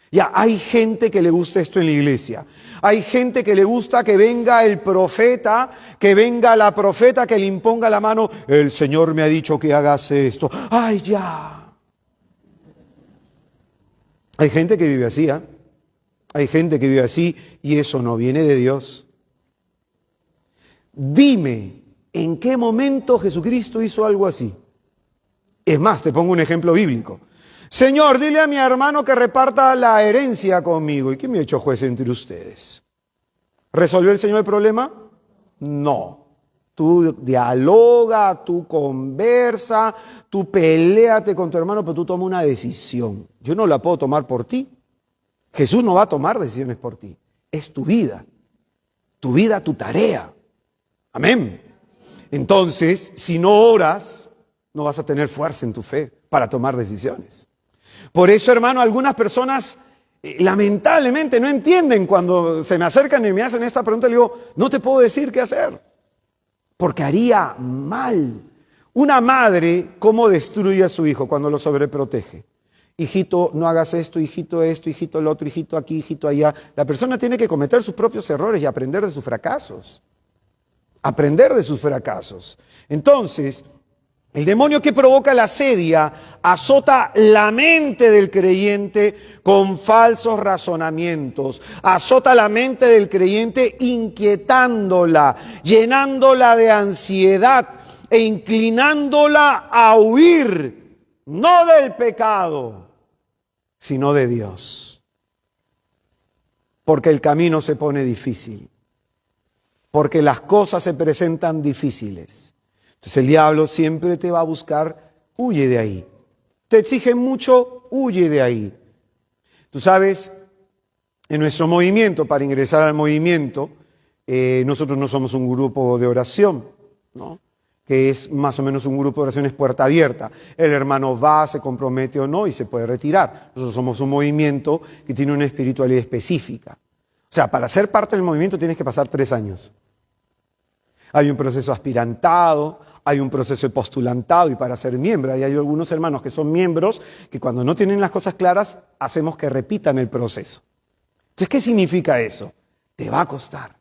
Ya, hay gente que le gusta esto en la iglesia. Hay gente que le gusta que venga el profeta, que venga la profeta, que le imponga la mano. El Señor me ha dicho que hagas esto. ¡Ay, ya! Hay gente que vive así, ¿eh? Hay gente que vive así y eso no viene de Dios. Dime, ¿en qué momento Jesucristo hizo algo así? Es más, te pongo un ejemplo bíblico. Señor, dile a mi hermano que reparta la herencia conmigo. ¿Y quién me ha hecho juez entre ustedes? ¿Resolvió el Señor el problema? No. Tú dialoga, tú conversa, tú peleate con tu hermano, pero tú toma una decisión. Yo no la puedo tomar por ti. Jesús no va a tomar decisiones por ti. Es tu vida, tu tarea. Amén. Entonces, si no oras, no vas a tener fuerza en tu fe para tomar decisiones. Por eso, hermano, algunas personas lamentablemente no entienden cuando se me acercan y me hacen esta pregunta. Le digo, no te puedo decir qué hacer, porque haría mal. Una madre, ¿cómo destruye a su hijo cuando lo sobreprotege? Hijito, no hagas esto, hijito lo otro, hijito aquí, hijito allá. La persona tiene que cometer sus propios errores y aprender de sus fracasos. Aprender de sus fracasos. Entonces, el demonio que provoca la asedia azota la mente del creyente con falsos razonamientos, azota la mente del creyente inquietándola, llenándola de ansiedad e inclinándola a huir, no del pecado, sino de Dios. Porque el camino se pone difícil, porque las cosas se presentan difíciles. Entonces el diablo siempre te va a buscar, huye de ahí. Te exige mucho, huye de ahí. Tú sabes, en nuestro movimiento, para ingresar al movimiento, nosotros no somos un grupo de oración, ¿no? Que es más o menos un grupo de oraciones puerta abierta. El hermano va, se compromete o no y se puede retirar. Nosotros somos un movimiento que tiene una espiritualidad específica. O sea, para ser parte del movimiento tienes que pasar 3 años. Hay un proceso aspirantado, hay un proceso de postulantado y para ser miembro. Y hay algunos hermanos que son miembros que cuando no tienen las cosas claras hacemos que repitan el proceso. Entonces, ¿qué significa eso? Te va a costar,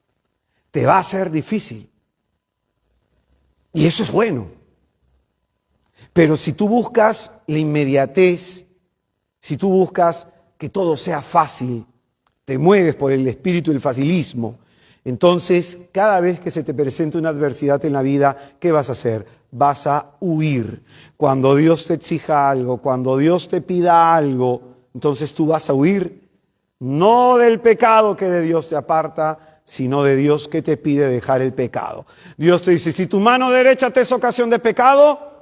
te va a ser difícil. Y eso es bueno. Pero si tú buscas la inmediatez, si tú buscas que todo sea fácil, te mueves por el espíritu del facilismo, entonces cada vez que se te presente una adversidad en la vida, ¿qué vas a hacer? Vas a huir. Cuando Dios te exija algo, cuando Dios te pida algo, entonces tú vas a huir, no del pecado que de Dios te aparta, sino de Dios que te pide dejar el pecado. Dios te dice, si tu mano derecha te es ocasión de pecado,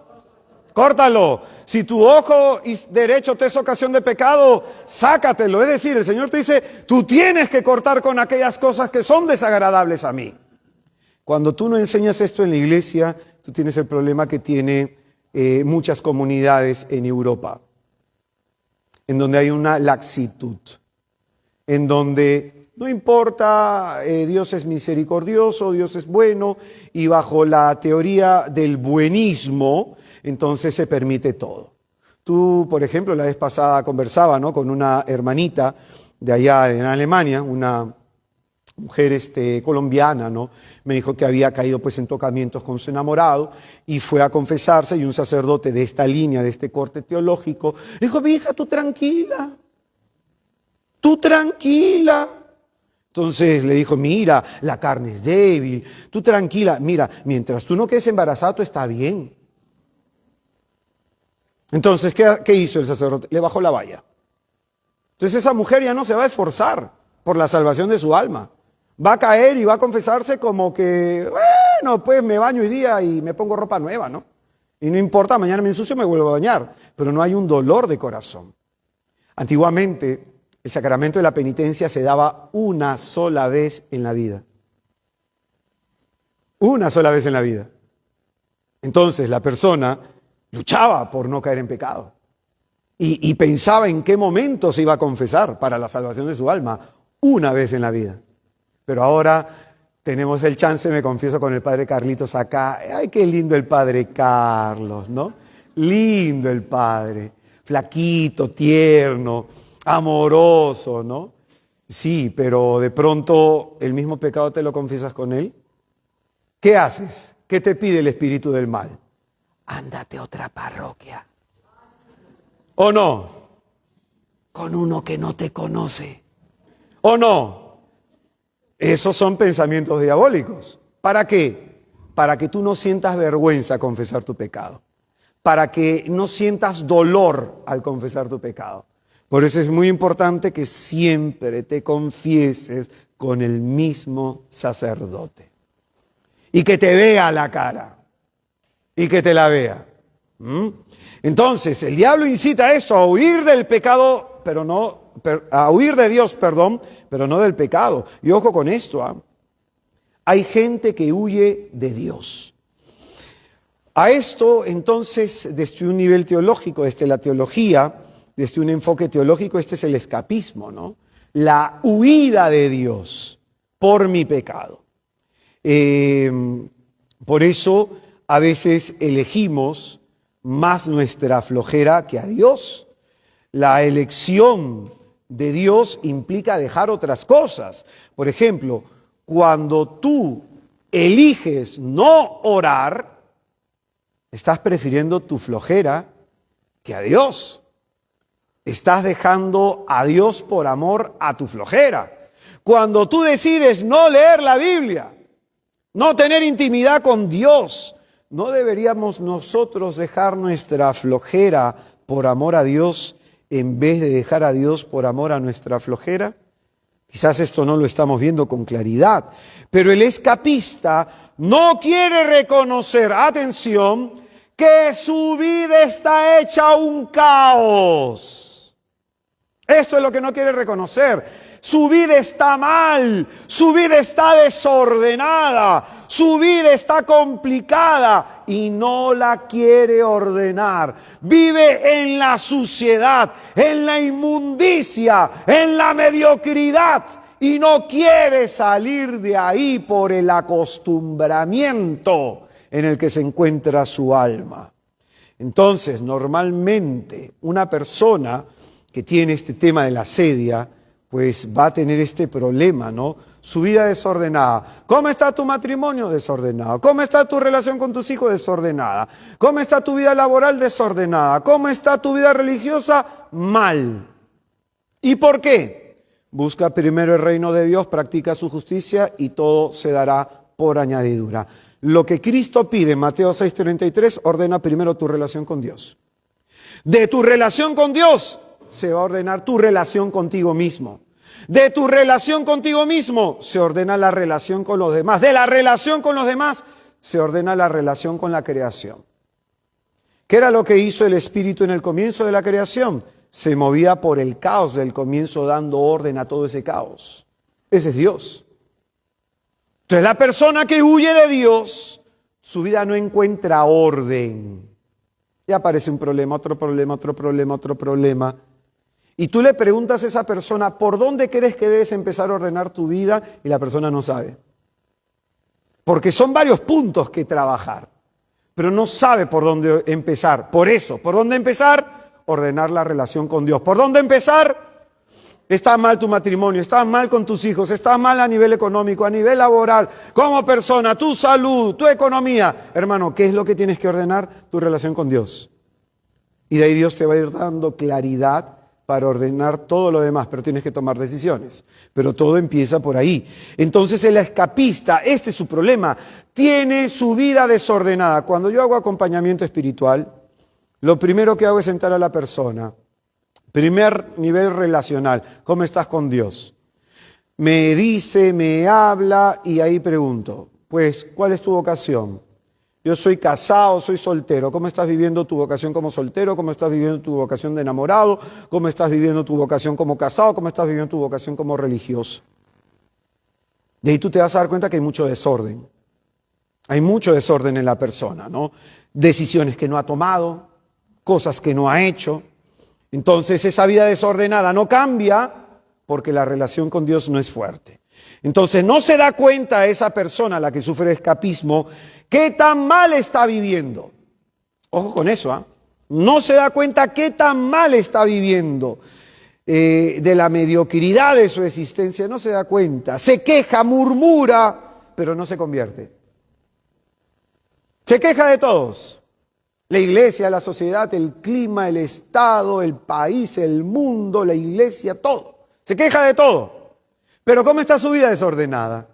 córtalo. Si tu ojo derecho te es ocasión de pecado, sácatelo. Es decir, el Señor te dice, tú tienes que cortar con aquellas cosas que son desagradables a mí. Cuando tú no enseñas esto en la iglesia, tú tienes el problema que tiene muchas comunidades en Europa, en donde hay una laxitud, en donde no importa, Dios es misericordioso, Dios es bueno, y bajo la teoría del buenismo, entonces se permite todo. Tú, por ejemplo, la vez pasada conversaba, ¿no?, con una hermanita de allá en Alemania, una mujer colombiana, ¿no? Me dijo que había caído pues en tocamientos con su enamorado y fue a confesarse y un sacerdote de esta línea, de este corte teológico, le dijo, mi hija, tú tranquila. Entonces le dijo, mira, la carne es débil, tú tranquila, mira, mientras tú no quedes embarazada, tú está bien. Entonces, ¿qué hizo el sacerdote? Le bajó la valla. Entonces esa mujer ya no se va a esforzar por la salvación de su alma. Va a caer y va a confesarse como que, bueno, pues me baño hoy día y me pongo ropa nueva, ¿no? Y no importa, mañana me ensucio, me vuelvo a bañar. Pero no hay un dolor de corazón. Antiguamente, el sacramento de la penitencia se daba una sola vez en la vida. Una sola vez en la vida. Entonces la persona luchaba por no caer en pecado. Y pensaba en qué momento se iba a confesar para la salvación de su alma. Una vez en la vida. Pero ahora tenemos el chance, me confieso con el padre Carlitos acá. Ay, qué lindo el padre Carlos, ¿no? Lindo el padre. Flaquito, tierno, amoroso, ¿no? Sí, pero de pronto el mismo pecado te lo confiesas con él. ¿Qué haces? ¿Qué te pide el espíritu del mal? Ándate a otra parroquia. ¿O no? Con uno que no te conoce. ¿O no? Esos son pensamientos diabólicos. ¿Para qué? Para que tú no sientas vergüenza a confesar tu pecado. Para que no sientas dolor al confesar tu pecado. Por eso es muy importante que siempre te confieses con el mismo sacerdote. Y que te vea la cara. Y que te la vea. Entonces, el diablo incita a esto, a huir del pecado, a huir de Dios, pero no del pecado. Y ojo con esto, hay gente que huye de Dios. A esto, entonces, desde un nivel teológico, desde la teología, desde un enfoque teológico, este es el escapismo, ¿no? La huida de Dios por mi pecado. Por eso, a veces elegimos más nuestra flojera que a Dios. La elección de Dios implica dejar otras cosas. Por ejemplo, cuando tú eliges no orar, estás prefiriendo tu flojera que a Dios. Estás dejando a Dios por amor a tu flojera. Cuando tú decides no leer la Biblia, no tener intimidad con Dios, ¿no deberíamos nosotros dejar nuestra flojera por amor a Dios en vez de dejar a Dios por amor a nuestra flojera? Quizás esto no lo estamos viendo con claridad, pero el escapista no quiere reconocer, atención, que su vida está hecha un caos. Esto es lo que no quiere reconocer. Su vida está mal, su vida está desordenada, su vida está complicada y no la quiere ordenar. Vive en la suciedad, en la inmundicia, en la mediocridad y no quiere salir de ahí por el acostumbramiento en el que se encuentra su alma. Entonces, normalmente, una persona que tiene este tema de la asedia, pues va a tener este problema, ¿no? Su vida desordenada. ¿Cómo está tu matrimonio? Desordenado. ¿Cómo está tu relación con tus hijos? Desordenada. ¿Cómo está tu vida laboral? Desordenada. ¿Cómo está tu vida religiosa? Mal. ¿Y por qué? Busca primero el reino de Dios, practica su justicia y todo se dará por añadidura. Lo que Cristo pide en Mateo 6:33, ordena primero tu relación con Dios. De tu relación con Dios se va a ordenar tu relación contigo mismo. De tu relación contigo mismo se ordena la relación con los demás. De la relación con los demás se ordena la relación con la creación. ¿Qué era lo que hizo el Espíritu en el comienzo de la creación? Se movía por el caos del comienzo dando orden a todo ese caos. Ese es Dios. Entonces la persona que huye de Dios, su vida no encuentra orden. Y aparece un problema, otro problema, otro problema, otro problema. Y tú le preguntas a esa persona, ¿por dónde crees que debes empezar a ordenar tu vida? Y la persona no sabe. Porque son varios puntos que trabajar, pero no sabe por dónde empezar. Por eso, ¿por dónde empezar? Ordenar la relación con Dios. ¿Por dónde empezar? Está mal tu matrimonio, estás mal con tus hijos, estás mal a nivel económico, a nivel laboral, como persona, tu salud, tu economía. Hermano, ¿qué es lo que tienes que ordenar? Tu relación con Dios. Y de ahí Dios te va a ir dando claridad para ordenar todo lo demás, pero tienes que tomar decisiones. Pero todo empieza por ahí. Entonces el escapista, este es su problema, tiene su vida desordenada. Cuando yo hago acompañamiento espiritual, lo primero que hago es sentar a la persona. Primer nivel relacional, ¿cómo estás con Dios? Me dice, me habla y ahí pregunto, pues, ¿cuál es tu vocación? Yo soy casado, soy soltero. ¿Cómo estás viviendo tu vocación como soltero? ¿Cómo estás viviendo tu vocación de enamorado? ¿Cómo estás viviendo tu vocación como casado? ¿Cómo estás viviendo tu vocación como religioso? De ahí tú te vas a dar cuenta que hay mucho desorden. Hay mucho desorden en la persona, ¿no? Decisiones que no ha tomado, cosas que no ha hecho. Entonces esa vida desordenada no cambia porque la relación con Dios no es fuerte. Entonces no se da cuenta esa persona, la que sufre escapismo, qué tan mal está viviendo. Ojo con eso, ¿ah? No se da cuenta qué tan mal está viviendo. De la mediocridad de su existencia, no se da cuenta. Se queja, murmura, pero no se convierte. Se queja de todos. La iglesia, la sociedad, el clima, el Estado, el país, el mundo, la iglesia, todo. Se queja de todo. Pero ¿cómo está su vida desordenada?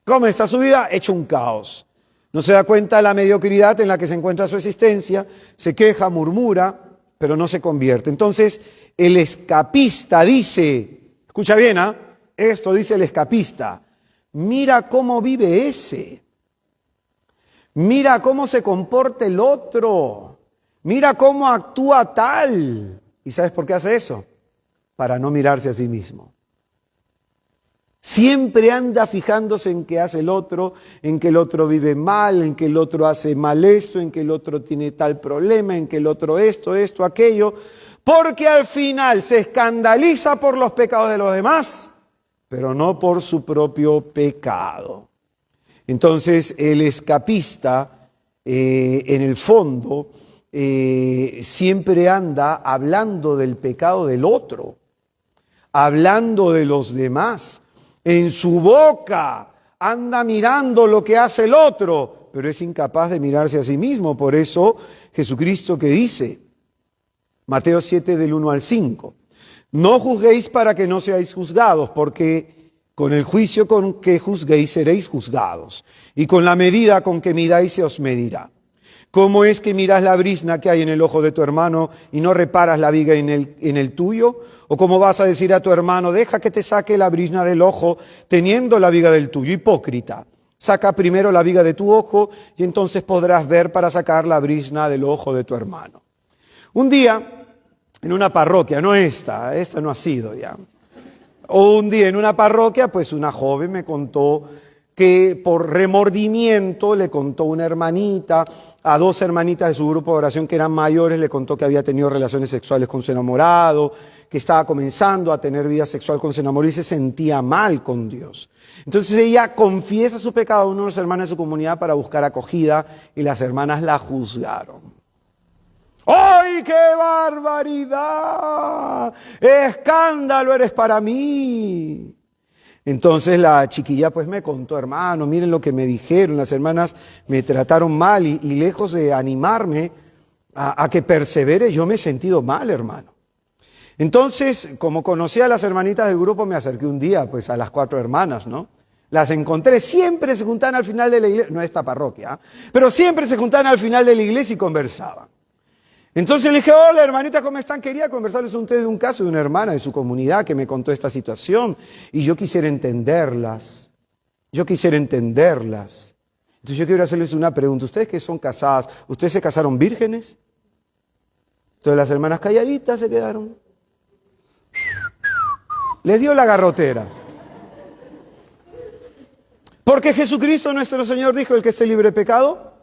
¿Cómo está su vida? Hecho un caos. No se da cuenta de la mediocridad en la que se encuentra su existencia. Se queja, murmura, pero no se convierte. Entonces, el escapista dice, escucha bien, ¿ah? Esto dice el escapista, mira cómo vive ese. Mira cómo se comporta el otro. Mira cómo actúa tal. ¿Y sabes por qué hace eso? Para no mirarse a sí mismo. Siempre anda fijándose en qué hace el otro, en que el otro vive mal, en que el otro hace mal esto, en que el otro tiene tal problema, en que el otro esto, aquello. Porque al final se escandaliza por los pecados de los demás, pero no por su propio pecado. Entonces, el escapista, en el fondo, siempre anda hablando del pecado del otro, hablando de los demás. En su boca anda mirando lo que hace el otro, pero es incapaz de mirarse a sí mismo. Por eso, Jesucristo que dice, Mateo 7, del 1 al 5, no juzguéis para que no seáis juzgados, porque con el juicio con que juzguéis seréis juzgados, y con la medida con que midáis se os medirá. ¿Cómo es que miras la brizna que hay en el ojo de tu hermano y no reparas la viga en el tuyo? ¿O cómo vas a decir a tu hermano, deja que te saque la brizna del ojo, teniendo la viga del tuyo? Hipócrita, saca primero la viga de tu ojo y entonces podrás ver para sacar la brizna del ojo de tu hermano. Un día, en una parroquia, no esta no ha sido ya. O un día en una parroquia, pues una joven me contó que por remordimiento le contó una hermanita, a dos hermanitas de su grupo de oración que eran mayores, le contó que había tenido relaciones sexuales con su enamorado, que estaba comenzando a tener vida sexual con su enamorado y se sentía mal con Dios. Entonces ella confiesa su pecado a una de las hermanas de su comunidad para buscar acogida y las hermanas la juzgaron. ¡Ay, qué barbaridad! ¡Escándalo eres para mí! Entonces la chiquilla pues me contó, hermano, miren lo que me dijeron, las hermanas me trataron mal y lejos de animarme a que persevere, yo me he sentido mal, hermano. Entonces, como conocí a las hermanitas del grupo, me acerqué un día pues a las 4 hermanas, ¿no? Las encontré, siempre se juntaban al final de la iglesia, no esta parroquia, pero siempre se juntaban al final de la iglesia y conversaban. Entonces le dije, hola hermanitas, ¿cómo están? Quería conversarles a ustedes de un caso de una hermana de su comunidad que me contó esta situación y yo quisiera entenderlas. Entonces yo quiero hacerles una pregunta. Ustedes que son casadas, ¿ustedes se casaron vírgenes? Entonces las hermanas calladitas se quedaron. Les dio la garrotera. Porque Jesucristo nuestro Señor dijo, el que esté libre de pecado.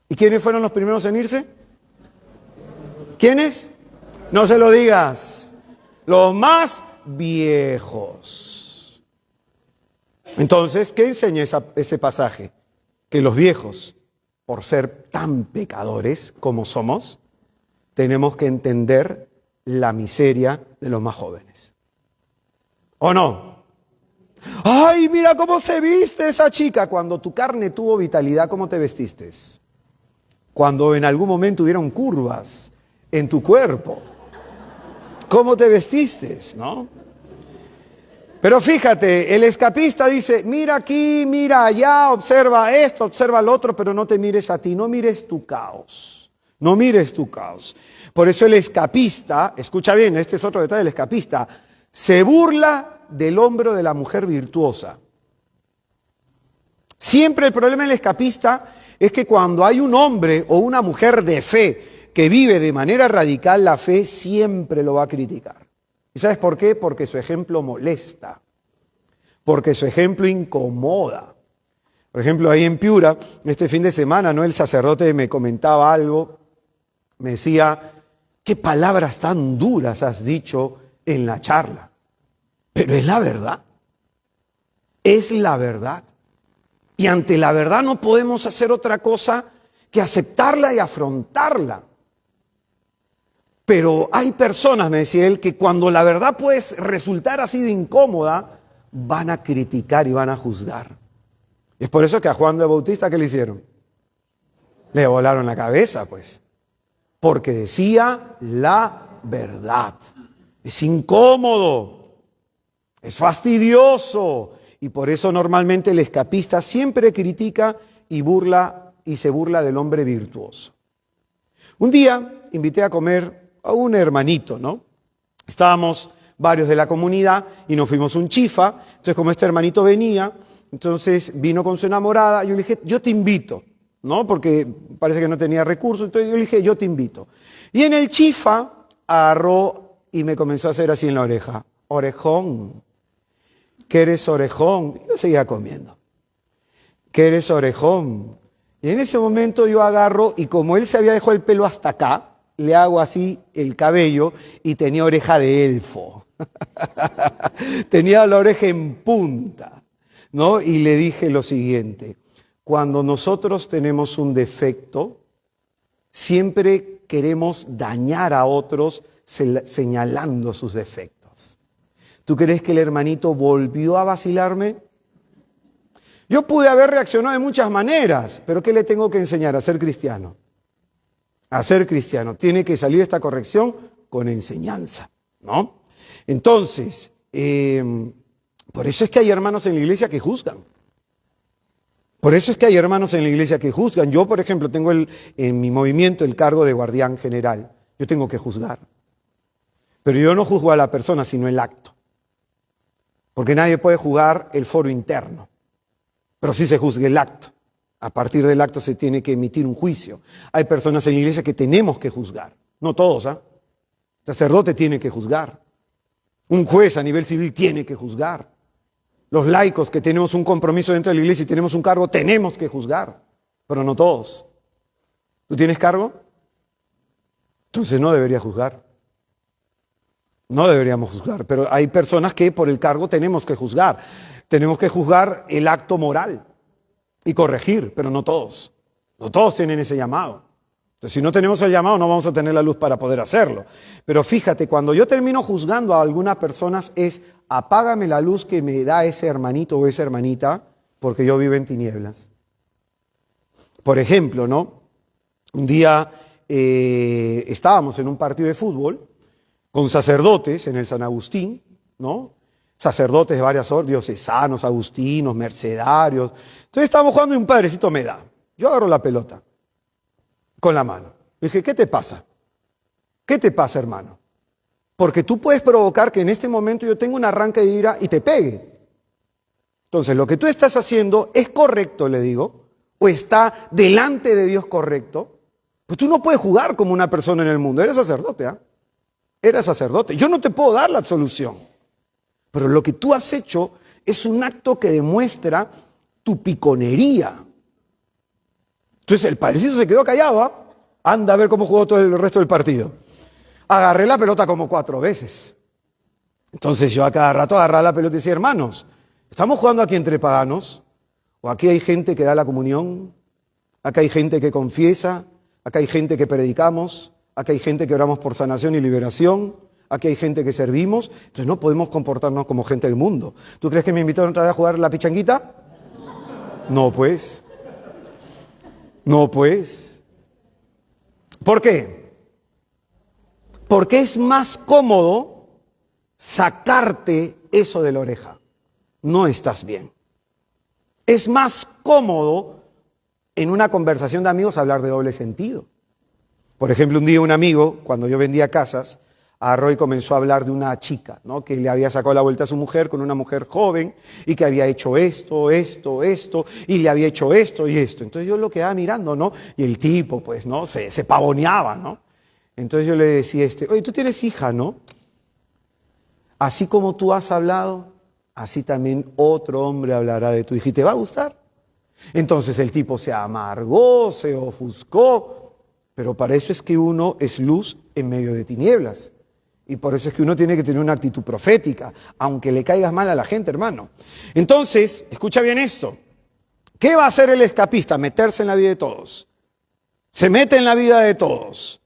¿Y quiénes fueron los primeros en irse? ¿Quiénes? No se lo digas. Los más viejos. Entonces, ¿qué enseña ese pasaje? Que los viejos, por ser tan pecadores como somos, tenemos que entender la miseria de los más jóvenes. ¿O no? ¡Ay, mira cómo se viste esa chica! Cuando tu carne tuvo vitalidad, ¿cómo te vestiste? Cuando en algún momento hubieron curvas en tu cuerpo, ¿cómo te vestiste? ¿No? Pero fíjate, el escapista dice, mira aquí, mira allá, observa esto, observa lo otro, pero no te mires a ti, no mires tu caos, no mires tu caos. Por eso el escapista, escucha bien, este es otro detalle del escapista, se burla del hombro de la mujer virtuosa. Siempre el problema del escapista es que cuando hay un hombre o una mujer de fe que vive de manera radical la fe, siempre lo va a criticar. ¿Y sabes por qué? Porque su ejemplo molesta. porque su ejemplo incomoda. Por ejemplo, ahí en Piura, este fin de semana, ¿no? El sacerdote me comentaba algo, me decía, ¿qué palabras tan duras has dicho en la charla? Pero es la verdad. Es la verdad. Y ante la verdad no podemos hacer otra cosa que aceptarla y afrontarla. Pero hay personas, me decía él, que cuando la verdad puede resultar así de incómoda, van a criticar y van a juzgar. Es por eso que a Juan de Bautista, ¿qué le hicieron? Le volaron la cabeza, pues. Porque decía la verdad. Es incómodo, es fastidioso. Y por eso normalmente el escapista siempre critica y se burla del hombre virtuoso. Un día invité a comer a un hermanito, ¿no? Estábamos varios de la comunidad y nos fuimos un chifa. Entonces, como este hermanito venía, entonces vino con su enamorada. Yo le dije, yo te invito, ¿no? Porque parece que no tenía recursos. Entonces yo le dije, yo te invito. Y en el chifa agarró y me comenzó a hacer así en la oreja. Orejón. ¿Que eres orejón? Yo seguía comiendo. ¿Que eres orejón? Y en ese momento yo agarro y como él se había dejado el pelo hasta acá, le hago así el cabello y tenía oreja de elfo. Tenía la oreja en punta, ¿no? Y le dije lo siguiente, cuando nosotros tenemos un defecto, siempre queremos dañar a otros señalando sus defectos. ¿Tú crees que el hermanito volvió a vacilarme? Yo pude haber reaccionado de muchas maneras, pero ¿qué le tengo que enseñar? A ser cristiano. A ser cristiano. Tiene que salir esta corrección con enseñanza, ¿no? Entonces, por eso es que hay hermanos en la iglesia que juzgan. Por eso es que hay hermanos en la iglesia que juzgan. Yo, por ejemplo, tengo en mi movimiento el cargo de guardián general. Yo tengo que juzgar. Pero yo no juzgo a la persona, sino el acto. Porque nadie puede juzgar el foro interno. Pero sí se juzga el acto. A partir del acto se tiene que emitir un juicio. Hay personas en la iglesia que tenemos que juzgar. No todos, ¿ah? El sacerdote tiene que juzgar. Un juez a nivel civil tiene que juzgar. Los laicos que tenemos un compromiso dentro de la iglesia y tenemos un cargo, tenemos que juzgar. Pero no todos. ¿Tú tienes cargo? Entonces no deberías juzgar. No deberíamos juzgar. Pero hay personas que por el cargo tenemos que juzgar. Tenemos que juzgar el acto moral y corregir, pero no todos. No todos tienen ese llamado. Entonces, si no tenemos el llamado, no vamos a tener la luz para poder hacerlo. Pero fíjate, cuando yo termino juzgando a algunas personas es apágame la luz que me da ese hermanito o esa hermanita porque yo vivo en tinieblas. Por ejemplo, ¿no? Un día estábamos en un partido de fútbol con sacerdotes en el San Agustín, ¿no? Sacerdotes de varias órdenes, diocesanos, agustinos, mercedarios. Entonces estábamos jugando y un padrecito me da. Yo agarro la pelota con la mano. Le dije, ¿qué te pasa? ¿Qué te pasa, hermano? Porque tú puedes provocar que en este momento yo tenga un arranque de ira y te pegue. Entonces, lo que tú estás haciendo es correcto, le digo, o está delante de Dios correcto. Pues tú no puedes jugar como una persona en el mundo. Eres sacerdote, ¿ah? Eres sacerdote. Yo no te puedo dar la absolución. Pero lo que tú has hecho es un acto que demuestra tu piconería. Entonces el padrecito se quedó callado, ¿ah? Anda a ver cómo jugó todo el resto del partido. Agarré la pelota como 4 veces. Entonces yo a cada rato agarraba la pelota y decía, hermanos, ¿estamos jugando aquí entre paganos? ¿O aquí hay gente que da la comunión? ¿Acá hay gente que confiesa? ¿Acá hay gente que predicamos? ¿Acá hay gente que oramos por sanación y liberación? Aquí hay gente que servimos, entonces no podemos comportarnos como gente del mundo. ¿Tú crees que me invitaron otra vez a jugar la pichanguita? No, pues. No, pues. ¿Por qué? Porque es más cómodo sacarte eso de la oreja. No estás bien. Es más cómodo en una conversación de amigos hablar de doble sentido. Por ejemplo, un día un amigo, cuando yo vendía casas, agarró y comenzó a hablar de una chica, ¿no? Que le había sacado la vuelta a su mujer con una mujer joven y que había hecho esto, y le había hecho esto y esto. Entonces yo lo quedaba mirando, ¿no? Y el tipo, pues, ¿no? Se pavoneaba, ¿no? Entonces yo le decía oye, tú tienes hija, ¿no? Así como tú has hablado, así también otro hombre hablará de tu hija y te va a gustar. Entonces el tipo se amargó, se ofuscó, pero para eso es que uno es luz en medio de tinieblas. Y por eso es que uno tiene que tener una actitud profética, aunque le caigas mal a la gente, hermano. Entonces, escucha bien esto. ¿Qué va a hacer el escapista? Meterse en la vida de todos. Se mete en la vida de todos.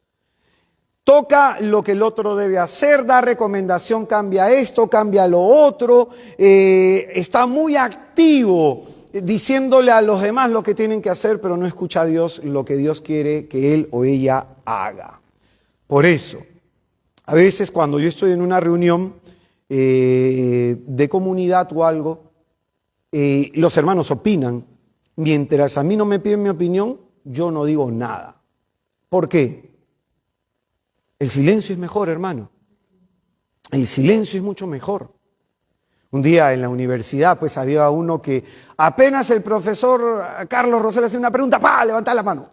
Toca lo que el otro debe hacer, da recomendación, cambia esto, cambia lo otro. Está muy activo diciéndole a los demás lo que tienen que hacer, pero no escucha a Dios lo que Dios quiere que él o ella haga. Por eso, a veces cuando yo estoy en una reunión de comunidad o algo, los hermanos opinan. Mientras a mí no me piden mi opinión, yo no digo nada. ¿Por qué? El silencio es mejor, hermano. El silencio es mucho mejor. Un día en la universidad, pues había uno que apenas el profesor Carlos Rosell hacía una pregunta, ¡pah! Levanta la mano.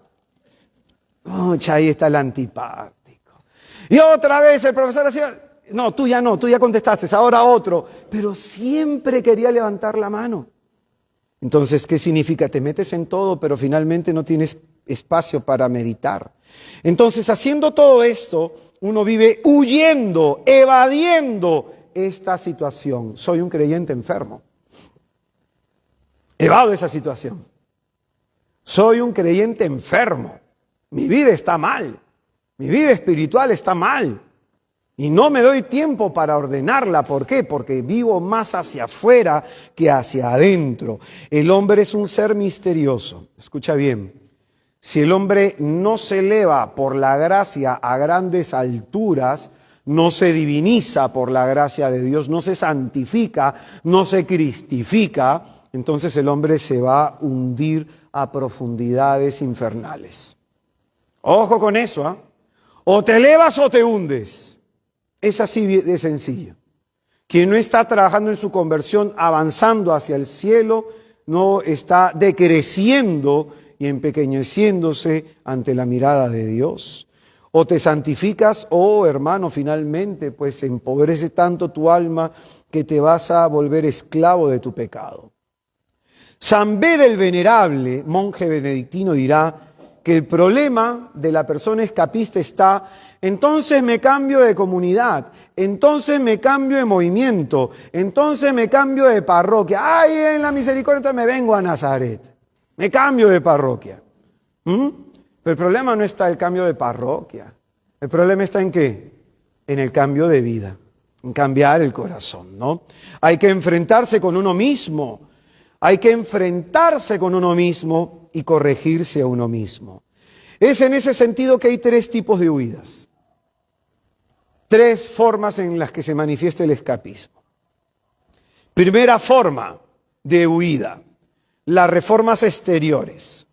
Oh, ahí está el antipático. Y otra vez el profesor hacía, no, tú ya contestaste, ahora otro. Pero siempre quería levantar la mano. Entonces, ¿qué significa? Te metes en todo, pero finalmente no tienes espacio para meditar. Entonces, haciendo todo esto, uno vive huyendo, evadiendo esta situación. Soy un creyente enfermo. Evado esa situación. Soy un creyente enfermo. Mi vida está mal. Mi vida espiritual está mal. Y no me doy tiempo para ordenarla. ¿Por qué? Porque vivo más hacia afuera que hacia adentro. El hombre es un ser misterioso. Escucha bien. Si el hombre no se eleva por la gracia a grandes alturas, no se diviniza por la gracia de Dios, no se santifica, no se cristifica, entonces el hombre se va a hundir a profundidades infernales. Ojo con eso, ¿eh? O te elevas o te hundes. Es así de sencillo. Quien no está trabajando en su conversión, avanzando hacia el cielo, no está decreciendo y empequeñeciéndose ante la mirada de Dios. O te santificas o, hermano, finalmente, pues empobrece tanto tu alma que te vas a volver esclavo de tu pecado. San Beda el Venerable, monje benedictino, dirá que el problema de la persona escapista está, entonces me cambio de comunidad, entonces me cambio de movimiento, entonces me cambio de parroquia. ¡Ay, en la misericordia me vengo a Nazaret! Me cambio de parroquia. Pero el problema no está en el cambio de parroquia. El problema está en ¿qué? En el cambio de vida, en cambiar el corazón, ¿no? Hay que enfrentarse con uno mismo. Hay que enfrentarse con uno mismo y corregirse a uno mismo. Es en ese sentido que hay tres tipos de huidas. Tres formas en las que se manifiesta el escapismo. Primera forma de huida, las reformas exteriores.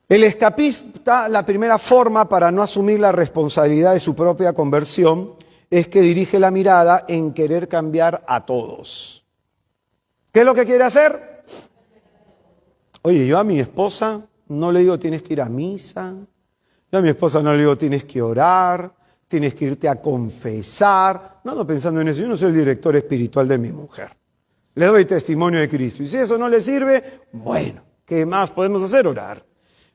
El escapista, la primera forma para no asumir la responsabilidad de su propia conversión es que dirige la mirada en querer cambiar a todos. ¿Qué es lo que quiere hacer? Oye, yo a mi esposa no le digo tienes que ir a misa, yo a mi esposa no le digo tienes que orar, tienes que irte a confesar. No ando pensando en eso, yo no soy el director espiritual de mi mujer. Le doy testimonio de Cristo. Y si eso no le sirve, bueno, ¿qué más podemos hacer? Orar.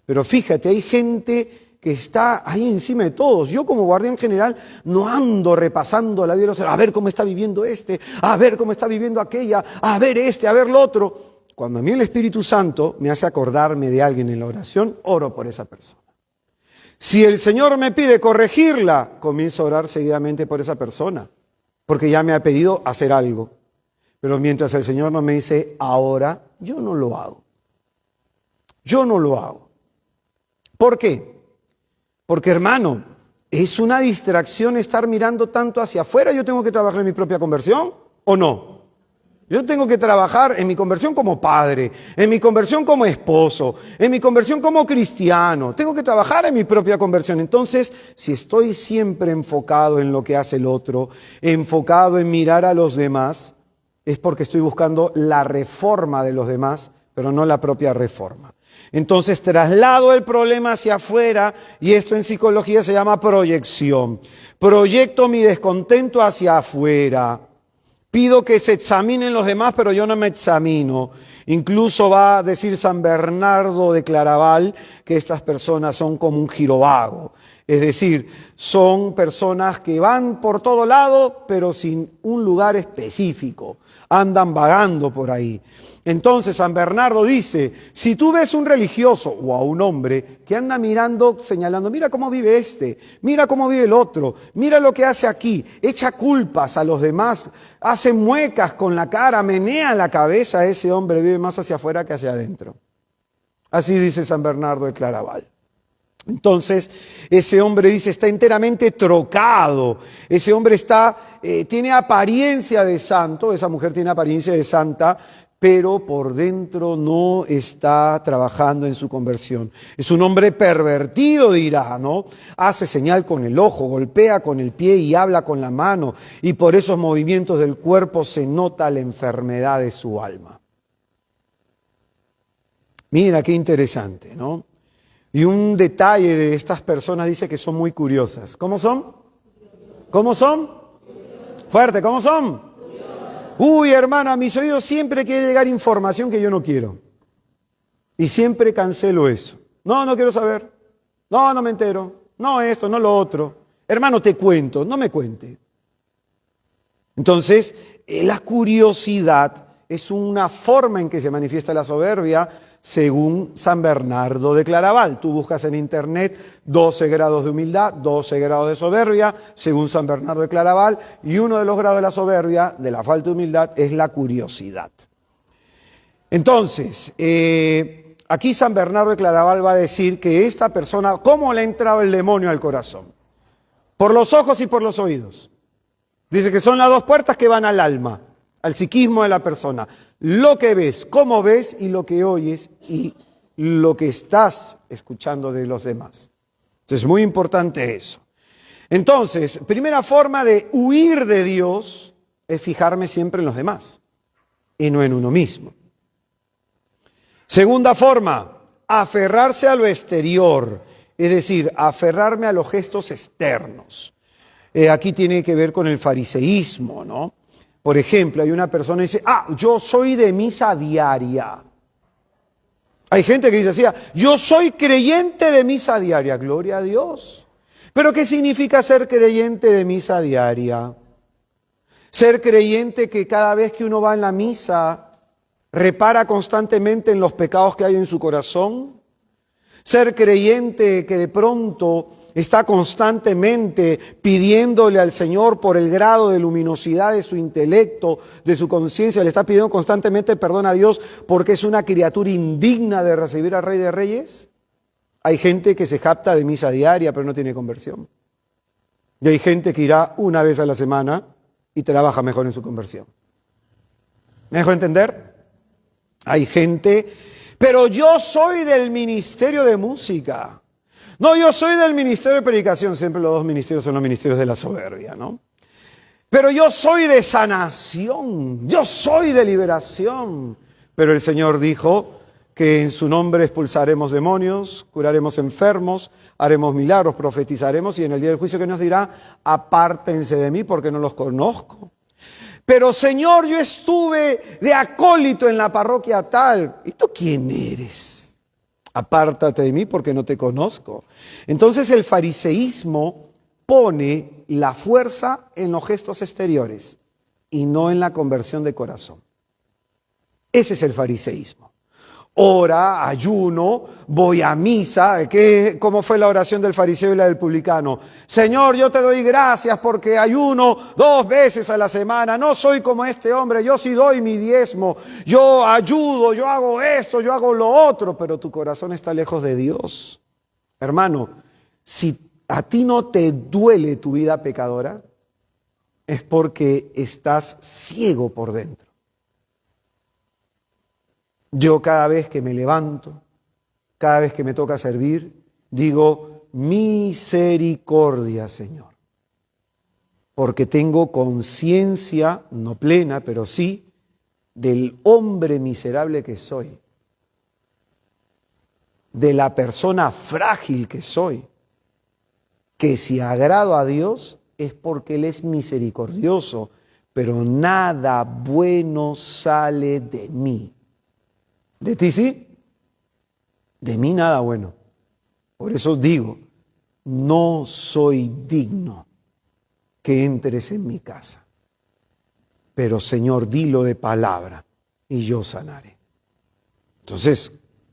Pero fíjate, hay gente que está ahí encima de todos. Yo como guardián general no ando repasando la vida de los hermanos, a ver cómo está viviendo este, a ver cómo está viviendo aquella, a ver este, a ver lo otro. Cuando a mí el Espíritu Santo me hace acordarme de alguien en la oración, oro por esa persona. Si el Señor me pide corregirla, comienzo a orar seguidamente por esa persona, porque ya me ha pedido hacer algo. Pero mientras el Señor no me dice ahora, yo no lo hago. Yo no lo hago. ¿Por qué? Porque, hermano, es una distracción estar mirando tanto hacia afuera. Yo tengo que trabajar en mi propia conversión, ¿o no? Yo tengo que trabajar en mi conversión como padre, en mi conversión como esposo, en mi conversión como cristiano. Tengo que trabajar en mi propia conversión. Entonces, si estoy siempre enfocado en lo que hace el otro, enfocado en mirar a los demás, es porque estoy buscando la reforma de los demás, pero no la propia reforma. Entonces traslado el problema hacia afuera y esto en psicología se llama proyección. Proyecto mi descontento hacia afuera. Pido que se examinen los demás, pero yo no me examino. Incluso va a decir San Bernardo de Claraval que estas personas son como un girovago. Es decir, son personas que van por todo lado, pero sin un lugar específico. Andan vagando por ahí. Entonces San Bernardo dice, si tú ves un religioso o a un hombre que anda mirando, señalando, mira cómo vive este, mira cómo vive el otro, mira lo que hace aquí, echa culpas a los demás, hace muecas con la cara, menea la cabeza, ese hombre vive más hacia afuera que hacia adentro. Así dice San Bernardo de Claraval. Entonces, ese hombre dice, está enteramente trocado, ese hombre tiene apariencia de santo, esa mujer tiene apariencia de santa, pero por dentro no está trabajando en su conversión. Es un hombre pervertido, dirá, ¿no? Hace señal con el ojo, golpea con el pie y habla con la mano, y por esos movimientos del cuerpo se nota la enfermedad de su alma. Mira qué interesante, ¿no? Y un detalle de estas personas dice que son muy curiosas. ¿Cómo son? ¿Cómo son? Fuerte, ¿cómo son? Uy, hermano, a mis oídos siempre quiere llegar información que yo no quiero. Y siempre cancelo eso. No, no quiero saber. No, no me entero. No esto, no lo otro. Hermano, te cuento, no me cuente. Entonces, la curiosidad es una forma en que se manifiesta la soberbia, según San Bernardo de Claraval. Tú buscas en internet 12 grados de humildad, 12 grados de soberbia, según San Bernardo de Claraval, y uno de los grados de la soberbia, de la falta de humildad, es la curiosidad. Entonces, aquí San Bernardo de Claraval va a decir que esta persona, ¿cómo le ha entrado el demonio al corazón? Por los ojos y por los oídos. Dice que son las dos puertas que van al alma, al psiquismo de la persona. Lo que ves, cómo ves y lo que oyes y lo que estás escuchando de los demás. Entonces, muy importante eso. Entonces, primera forma de huir de Dios es fijarme siempre en los demás y no en uno mismo. Segunda forma, aferrarse a lo exterior, es decir, aferrarme a los gestos externos. Aquí tiene que ver con el fariseísmo, ¿no? Por ejemplo, hay una persona que dice, yo soy de misa diaria. Hay gente que dice así, yo soy creyente de misa diaria, gloria a Dios. ¿Pero qué significa ser creyente de misa diaria? Ser creyente que cada vez que uno va en la misa, repara constantemente en los pecados que hay en su corazón. Ser creyente que de pronto está constantemente pidiéndole al Señor por el grado de luminosidad de su intelecto, de su conciencia, le está pidiendo constantemente perdón a Dios porque es una criatura indigna de recibir al Rey de Reyes. Hay gente que se jacta de misa diaria pero no tiene conversión. Y hay gente que irá una vez a la semana y trabaja mejor en su conversión. ¿Me dejo entender? Hay gente, pero yo soy del ministerio de música. No, yo soy del ministerio de predicación, siempre los dos ministerios son los ministerios de la soberbia, ¿no? Pero yo soy de sanación, yo soy de liberación. Pero el Señor dijo que en su nombre expulsaremos demonios, curaremos enfermos, haremos milagros, profetizaremos y en el día del juicio que nos dirá, apártense de mí porque no los conozco. Pero Señor, yo estuve de acólito en la parroquia tal. ¿Y tú quién eres? Apártate de mí porque no te conozco. Entonces el fariseísmo pone la fuerza en los gestos exteriores y no en la conversión de corazón. Ese es el fariseísmo. Ora, ayuno, voy a misa. ¿Cómo fue la oración del fariseo y la del publicano? Señor, yo te doy gracias porque ayuno 2 veces a la semana. No soy como este hombre, yo sí doy mi diezmo. Yo ayudo, yo hago esto, yo hago lo otro. Pero tu corazón está lejos de Dios. Hermano, si a ti no te duele tu vida pecadora, es porque estás ciego por dentro. Yo cada vez que me levanto, cada vez que me toca servir, digo, misericordia, Señor. Porque tengo conciencia, no plena, pero sí, del hombre miserable que soy. De la persona frágil que soy. Que si agrado a Dios es porque Él es misericordioso. pero nada bueno sale de mí. ¿De ti sí? De mí nada bueno. Por eso digo, no soy digno que entres en mi casa. Pero Señor, dilo de palabra y yo sanaré. Entonces,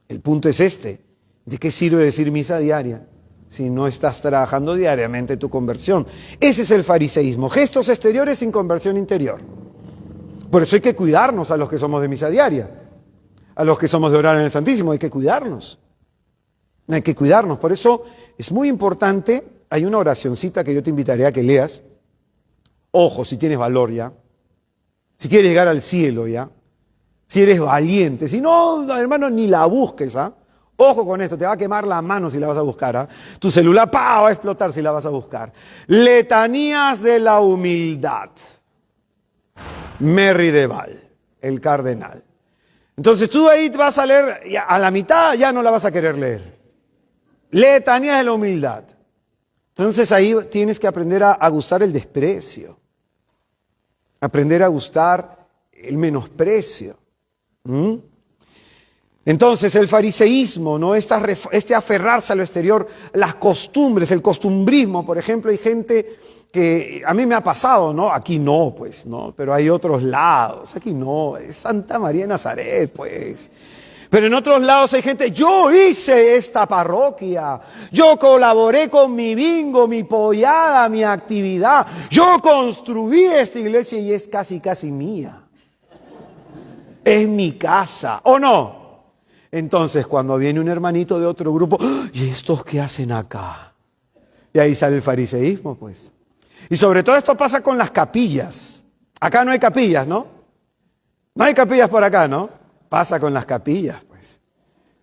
el punto es este. ¿De qué sirve decir misa diaria si no estás trabajando diariamente tu conversión? Ese es el fariseísmo. Gestos exteriores sin conversión interior. Por eso hay que cuidarnos a los que somos de misa diaria. A los que somos de orar en el Santísimo, hay que cuidarnos. Hay que cuidarnos. Por eso es muy importante, hay una oracioncita que yo te invitaría a que leas. Ojo, si tienes valor ya. Si quieres llegar al cielo ya. Si eres valiente. Si no, hermano, ni la busques, ¿ah? Ojo con esto, te va a quemar la mano si la vas a buscar, ¿ah? Tu celular va a explotar si la vas a buscar. Letanías de la humildad. Merry de Val, el cardenal. Entonces tú ahí vas a leer, a la mitad ya no la vas a querer leer. Letanías de la humildad. Entonces ahí tienes que aprender a gustar el desprecio. Aprender a gustar el menosprecio. Entonces el fariseísmo, ¿no? Este aferrarse a lo exterior, las costumbres, el costumbrismo, por ejemplo, hay gente que a mí me ha pasado, ¿no? Aquí no, pues, ¿no? Pero hay otros lados, aquí no, es Santa María de Nazaret, pues. Pero en otros lados hay gente, yo hice esta parroquia, yo colaboré con mi bingo, mi pollada, mi actividad, yo construí esta iglesia y es casi mía. Es mi casa, ¿o no? Entonces, cuando viene un hermanito de otro grupo, ¿y estos qué hacen acá? Y ahí sale el fariseísmo, pues. Y sobre todo esto pasa con las capillas. Acá no hay capillas, ¿no? No hay capillas por acá, ¿no? Pasa con las capillas, pues.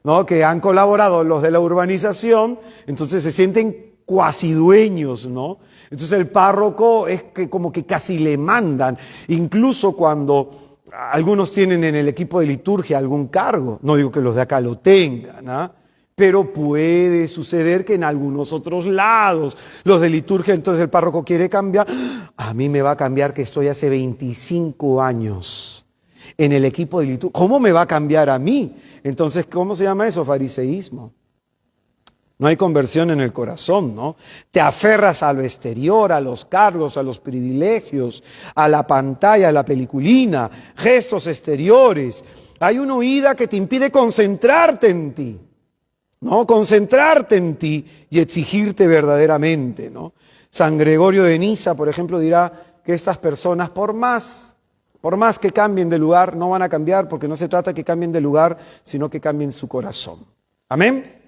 ¿No? Que han colaborado los de la urbanización, entonces se sienten cuasi dueños, ¿no? Entonces el párroco es que como que casi le mandan, incluso cuando algunos tienen en el equipo de liturgia algún cargo, no digo que los de acá lo tengan, ¿ah? Pero puede suceder que en algunos otros lados, los de liturgia, entonces el párroco quiere cambiar. A mí me va a cambiar que estoy hace 25 años en el equipo de liturgia. ¿Cómo me va a cambiar a mí? Entonces, ¿cómo se llama eso? Fariseísmo. No hay conversión en el corazón, ¿no? Te aferras a lo exterior, a los cargos, a los privilegios, a la pantalla, a la peliculina, gestos exteriores. Hay una huida que te impide concentrarte en ti, ¿no? Concentrarte en ti y exigirte verdaderamente, ¿no? San Gregorio de Niza, por ejemplo, dirá que estas personas, por más que cambien de lugar, no van a cambiar porque no se trata que cambien de lugar, sino que cambien su corazón. ¿Amén?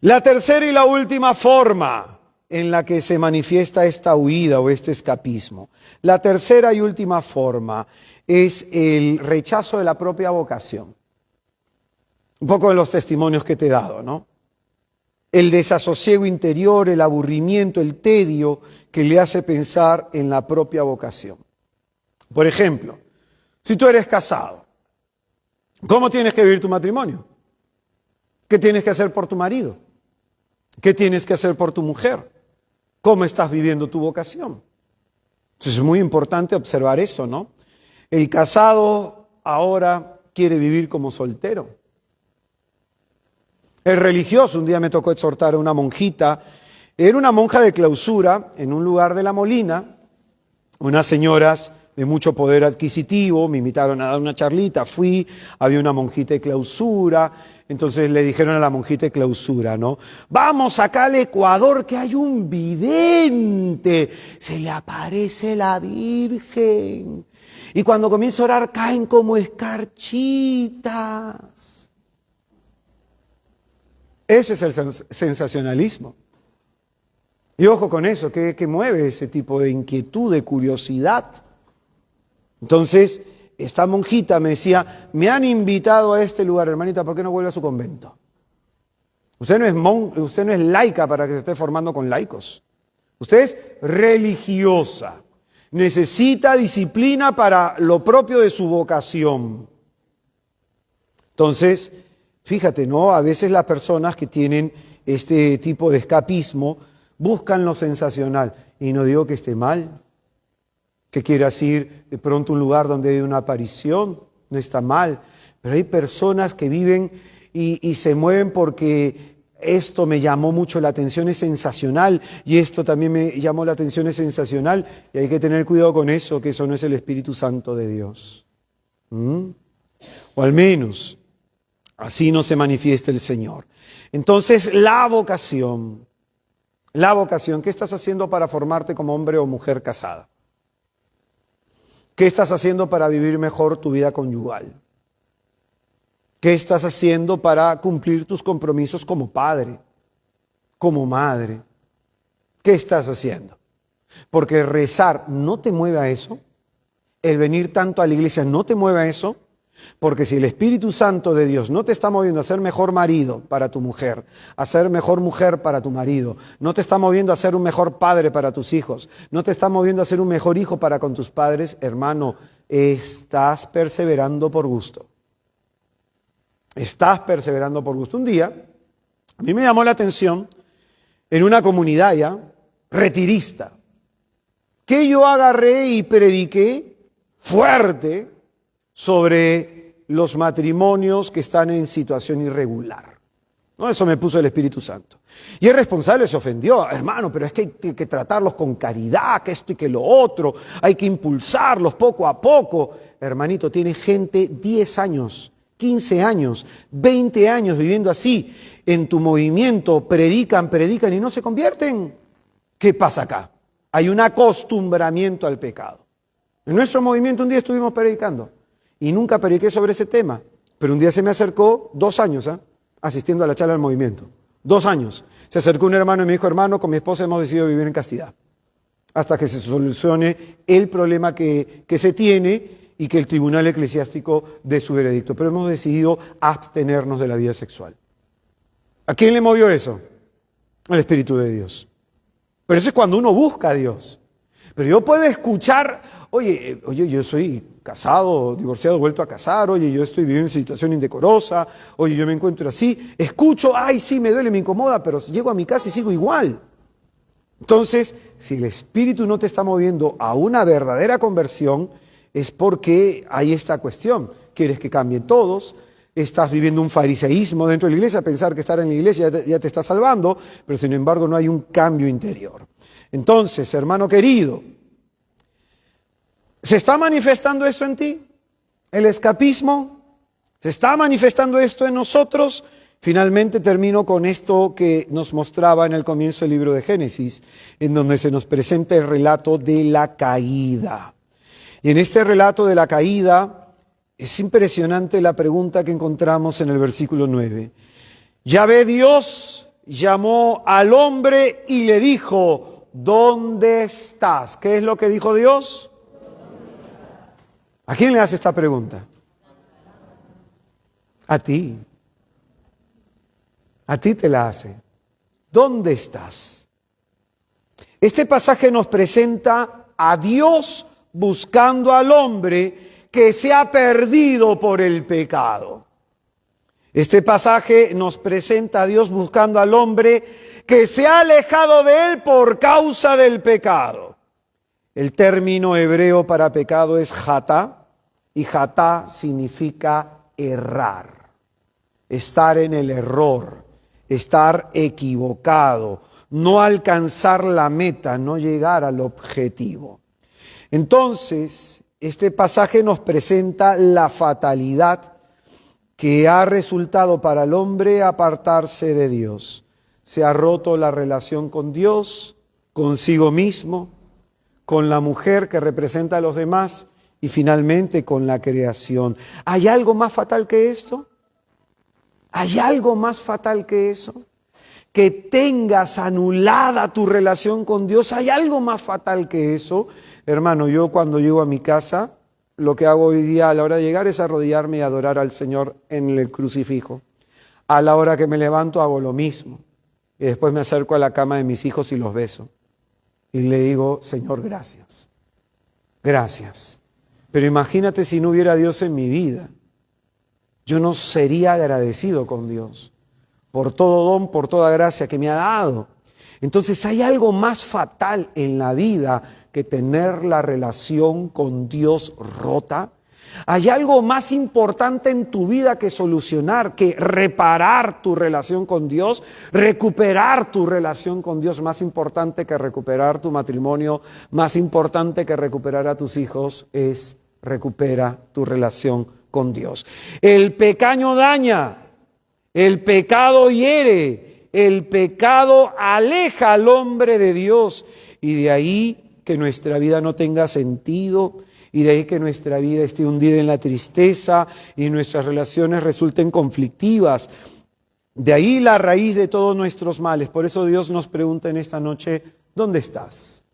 La tercera y la última forma en la que se manifiesta esta huida o este escapismo. La tercera y última forma es el rechazo de la propia vocación. Un poco de los testimonios que te he dado, ¿no? El desasosiego interior, el aburrimiento, el tedio que le hace pensar en la propia vocación. Por ejemplo, si tú eres casado, ¿cómo tienes que vivir tu matrimonio? ¿Qué tienes que hacer por tu marido? ¿Qué tienes que hacer por tu mujer? ¿Cómo estás viviendo tu vocación? Entonces es muy importante observar eso, ¿no? El casado ahora quiere vivir como soltero. El religioso, un día me tocó exhortar a una monjita, era una monja de clausura en un lugar de La Molina, unas señoras de mucho poder adquisitivo, me invitaron a dar una charlita, fui, había una monjita de clausura, entonces le dijeron a la monjita de clausura, ¿no? Vamos acá al Ecuador que hay un vidente, se le aparece la Virgen, y cuando comienza a orar caen como escarchitas. Ese es el sensacionalismo. Y ojo con eso, que mueve ese tipo de inquietud, de curiosidad. Entonces, esta monjita me decía, me han invitado a este lugar, hermanita, ¿por qué no vuelve a su convento? Usted no es laica para que se esté formando con laicos. Usted es religiosa. Necesita disciplina para lo propio de su vocación. Entonces, fíjate, ¿no? A veces las personas que tienen este tipo de escapismo buscan lo sensacional. Y no digo que esté mal. que quieras ir de pronto a un lugar donde hay una aparición, no está mal, pero hay personas que viven y se mueven porque esto me llamó mucho la atención, es sensacional, y esto también me llamó la atención, es sensacional, y hay que tener cuidado con eso, que eso no es el Espíritu Santo de Dios. O al menos, así no se manifiesta el Señor. Entonces, la vocación, ¿qué estás haciendo para formarte como hombre o mujer casada? ¿Qué estás haciendo para vivir mejor tu vida conyugal? ¿Qué estás haciendo para cumplir tus compromisos como padre, como madre? ¿Qué estás haciendo? Porque rezar no te mueve a eso, el venir tanto a la iglesia no te mueve a eso, porque si el Espíritu Santo de Dios no te está moviendo a ser mejor marido para tu mujer, a ser mejor mujer para tu marido, no te está moviendo a ser un mejor padre para tus hijos, no te está moviendo a ser un mejor hijo para con tus padres, hermano, estás perseverando por gusto. Estás perseverando por gusto. Un día, a mí me llamó la atención en una comunidad ya retirista, que yo agarré y prediqué fuerte sobre los matrimonios que están en situación irregular. ¿No? Eso me puso el Espíritu Santo. Y el responsable se ofendió, hermano, pero es que hay que tratarlos con caridad, que esto y que lo otro, hay que impulsarlos poco a poco. Hermanito, tiene gente 10 años, 15 años, 20 años viviendo así, en tu movimiento, predican y no se convierten. ¿Qué pasa acá? Hay un acostumbramiento al pecado. En nuestro movimiento un día estuvimos predicando y nunca prediqué sobre ese tema, pero un día se me acercó, 2 años, asistiendo a la charla del movimiento, 2 años. Se acercó un hermano y me dijo, hermano, con mi esposa hemos decidido vivir en castidad, hasta que se solucione el problema que se tiene y que el tribunal eclesiástico dé su veredicto. Pero hemos decidido abstenernos de la vida sexual. ¿A quién le movió eso? Al Espíritu de Dios. Pero eso es cuando uno busca a Dios. Pero yo puedo escuchar, oye, yo soy casado, divorciado, vuelto a casar, oye, yo estoy viviendo en situación indecorosa, oye, yo me encuentro así, escucho, ay, sí, me duele, me incomoda, pero llego a mi casa y sigo igual. Entonces, si el Espíritu no te está moviendo a una verdadera conversión, es porque hay esta cuestión. Quieres que cambien todos, estás viviendo un fariseísmo dentro de la iglesia, pensar que estar en la iglesia ya te está salvando, pero sin embargo no hay un cambio interior. Entonces, hermano querido, ¿se está manifestando esto en ti? ¿El escapismo? ¿Se está manifestando esto en nosotros? Finalmente termino con esto que nos mostraba en el comienzo del libro de Génesis, en donde se nos presenta el relato de la caída. Y en este relato de la caída es impresionante la pregunta que encontramos en el versículo 9. Yahvé Dios llamó al hombre y le dijo, ¿dónde estás? ¿Qué es lo que dijo Dios? ¿A quién le hace esta pregunta? A ti. A ti te la hace. ¿Dónde estás? Este pasaje nos presenta a Dios buscando al hombre que se ha perdido por el pecado. Este pasaje nos presenta a Dios buscando al hombre que se ha alejado de él por causa del pecado. El término hebreo para pecado es jatá, y jatá significa errar, estar en el error, estar equivocado, no alcanzar la meta, no llegar al objetivo. Entonces, este pasaje nos presenta la fatalidad que ha resultado para el hombre apartarse de Dios. Se ha roto la relación con Dios, consigo mismo, con la mujer que representa a los demás y finalmente con la creación. ¿Hay algo más fatal que esto? ¿Hay algo más fatal que eso? Que tengas anulada tu relación con Dios. ¿Hay algo más fatal que eso? Hermano, yo cuando llego a mi casa, lo que hago hoy día a la hora de llegar es arrodillarme y adorar al Señor en el crucifijo. A la hora que me levanto hago lo mismo. Y después me acerco a la cama de mis hijos y los beso. Y le digo, Señor, gracias. Gracias. Pero imagínate si no hubiera Dios en mi vida. Yo no sería agradecido con Dios por todo don, por toda gracia que me ha dado. Entonces hay algo más fatal en la vida que tener la relación con Dios rota? ¿Hay algo más importante en tu vida que solucionar, que reparar tu relación con Dios, recuperar tu relación con Dios? Más importante que recuperar tu matrimonio, más importante que recuperar a tus hijos, es recupera tu relación con Dios. El pecado daña, el pecado hiere, el pecado aleja al hombre de Dios, y de ahí que nuestra vida no tenga sentido, y de ahí que nuestra vida esté hundida en la tristeza y nuestras relaciones resulten conflictivas. De ahí la raíz de todos nuestros males. Por eso Dios nos pregunta en esta noche, ¿dónde estás?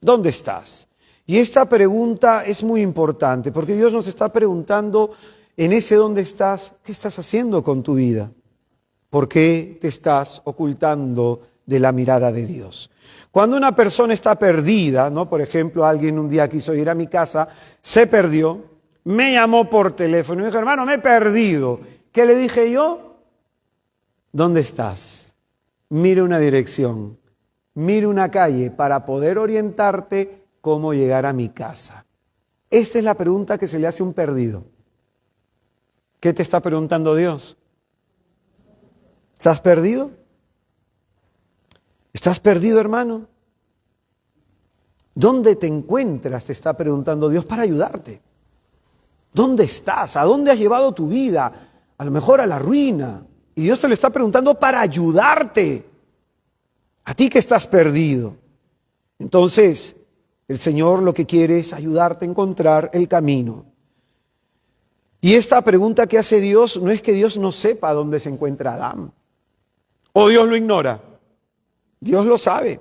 ¿Dónde estás? Y esta pregunta es muy importante porque Dios nos está preguntando en ese ¿dónde estás? ¿Qué estás haciendo con tu vida? ¿Por qué te estás ocultando de la mirada de Dios? Cuando una persona está perdida, ¿no? Por ejemplo, alguien un día quiso ir a mi casa, se perdió, me llamó por teléfono y me dijo, hermano, me he perdido. ¿Qué le dije yo? ¿Dónde estás? Mire una dirección, mire una calle para poder orientarte cómo llegar a mi casa. Esta es la pregunta que se le hace a un perdido. ¿Qué te está preguntando Dios? ¿Estás perdido? ¿Estás perdido, hermano? ¿Dónde te encuentras? Te está preguntando Dios para ayudarte. ¿Dónde estás? ¿A dónde has llevado tu vida? A lo mejor a la ruina. Y Dios te lo está preguntando para ayudarte. A ti que estás perdido. Entonces, el Señor lo que quiere es ayudarte a encontrar el camino. Y esta pregunta que hace Dios no es que Dios no sepa dónde se encuentra Adán. O Dios lo ignora. Dios lo sabe.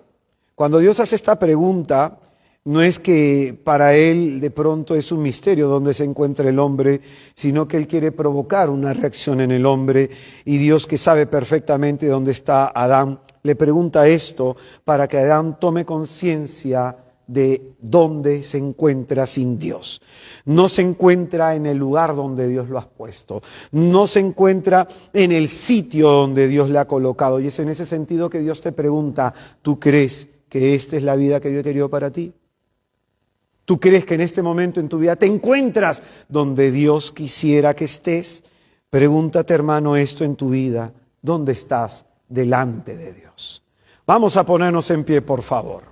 Cuando Dios hace esta pregunta, no es que para Él de pronto es un misterio dónde se encuentra el hombre, sino que Él quiere provocar una reacción en el hombre, y Dios, que sabe perfectamente dónde está Adán, le pregunta esto para que Adán tome conciencia de dónde se encuentra sin Dios. No se encuentra en el lugar donde Dios lo ha puesto. No se encuentra en el sitio donde Dios le ha colocado. Y es en ese sentido que Dios te pregunta, ¿tú crees que esta es la vida que yo he querido para ti? ¿Tú crees que en este momento en tu vida te encuentras donde Dios quisiera que estés? Pregúntate, hermano, esto en tu vida. ¿Dónde estás delante de Dios? Vamos a ponernos en pie, por favor.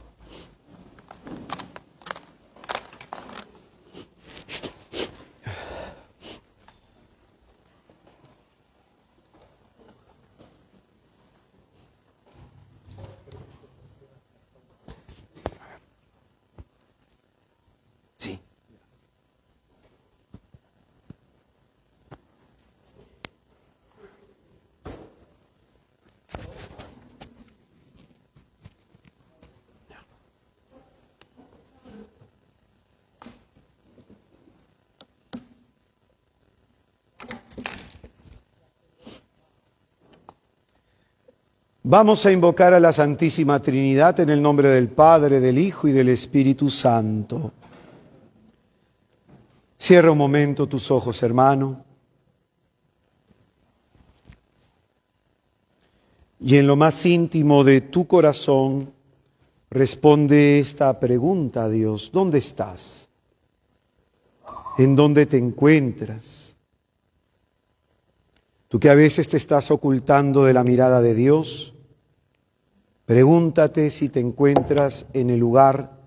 Sí. Vamos a invocar a la Santísima Trinidad en el nombre del Padre, del Hijo y del Espíritu Santo. Cierra un momento tus ojos, hermano. Y en lo más íntimo de tu corazón, responde esta pregunta a Dios. ¿Dónde estás? ¿En dónde te encuentras? Tú que a veces te estás ocultando de la mirada de Dios, pregúntate si te encuentras en el lugar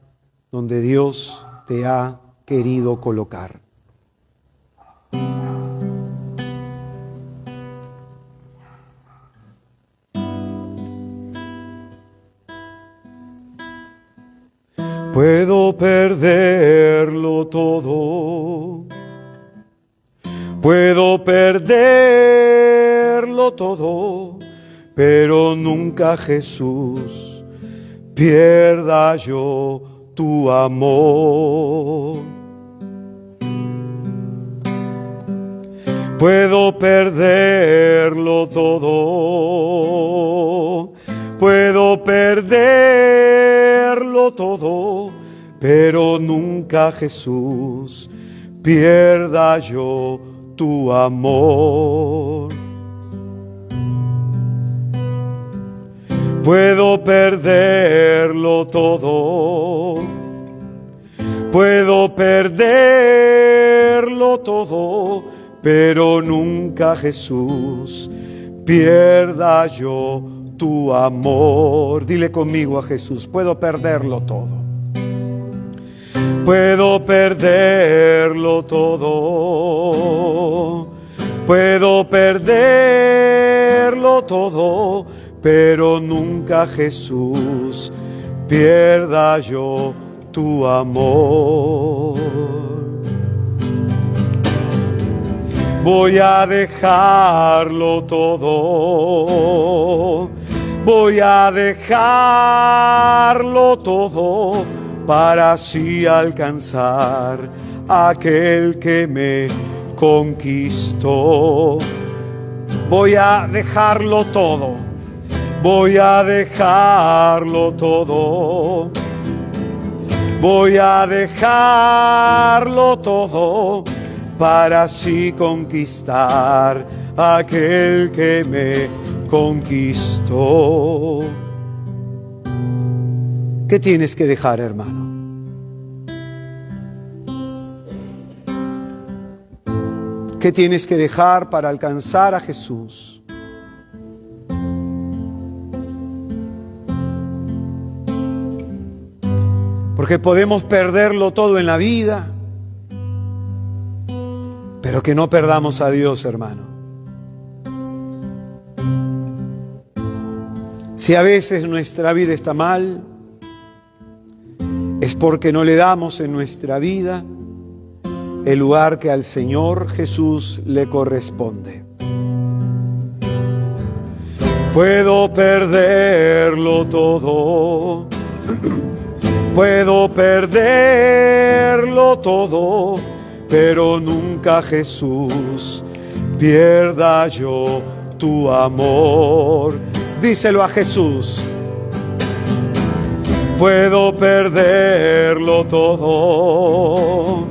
donde Dios te ha querido colocar. Puedo perderlo todo, puedo perderlo todo, pero nunca, Jesús, pierda yo tu amor. Puedo perderlo todo, puedo perderlo todo, pero nunca, Jesús, pierda yo tu amor. Puedo perderlo todo, puedo perderlo todo, pero nunca, Jesús, pierda yo tu amor. Dile conmigo a Jesús: puedo perderlo todo. Puedo perderlo todo, puedo perderlo todo, pero nunca, Jesús, pierda yo tu amor. Voy a dejarlo todo, voy a dejarlo todo, para así alcanzar aquel que me conquistó. Voy a dejarlo todo, voy a dejarlo todo, voy a dejarlo todo, para así conquistar aquel que me conquistó. ¿Qué tienes que dejar, hermano? ¿Qué tienes que dejar para alcanzar a Jesús? Porque podemos perderlo todo en la vida, pero que no perdamos a Dios, hermano. Si a veces nuestra vida está mal, es porque no le damos en nuestra vida el lugar que al Señor Jesús le corresponde. Puedo perderlo todo, puedo perderlo todo, pero nunca, Jesús, pierda yo tu amor. Díselo a Jesús. Puedo perderlo todo,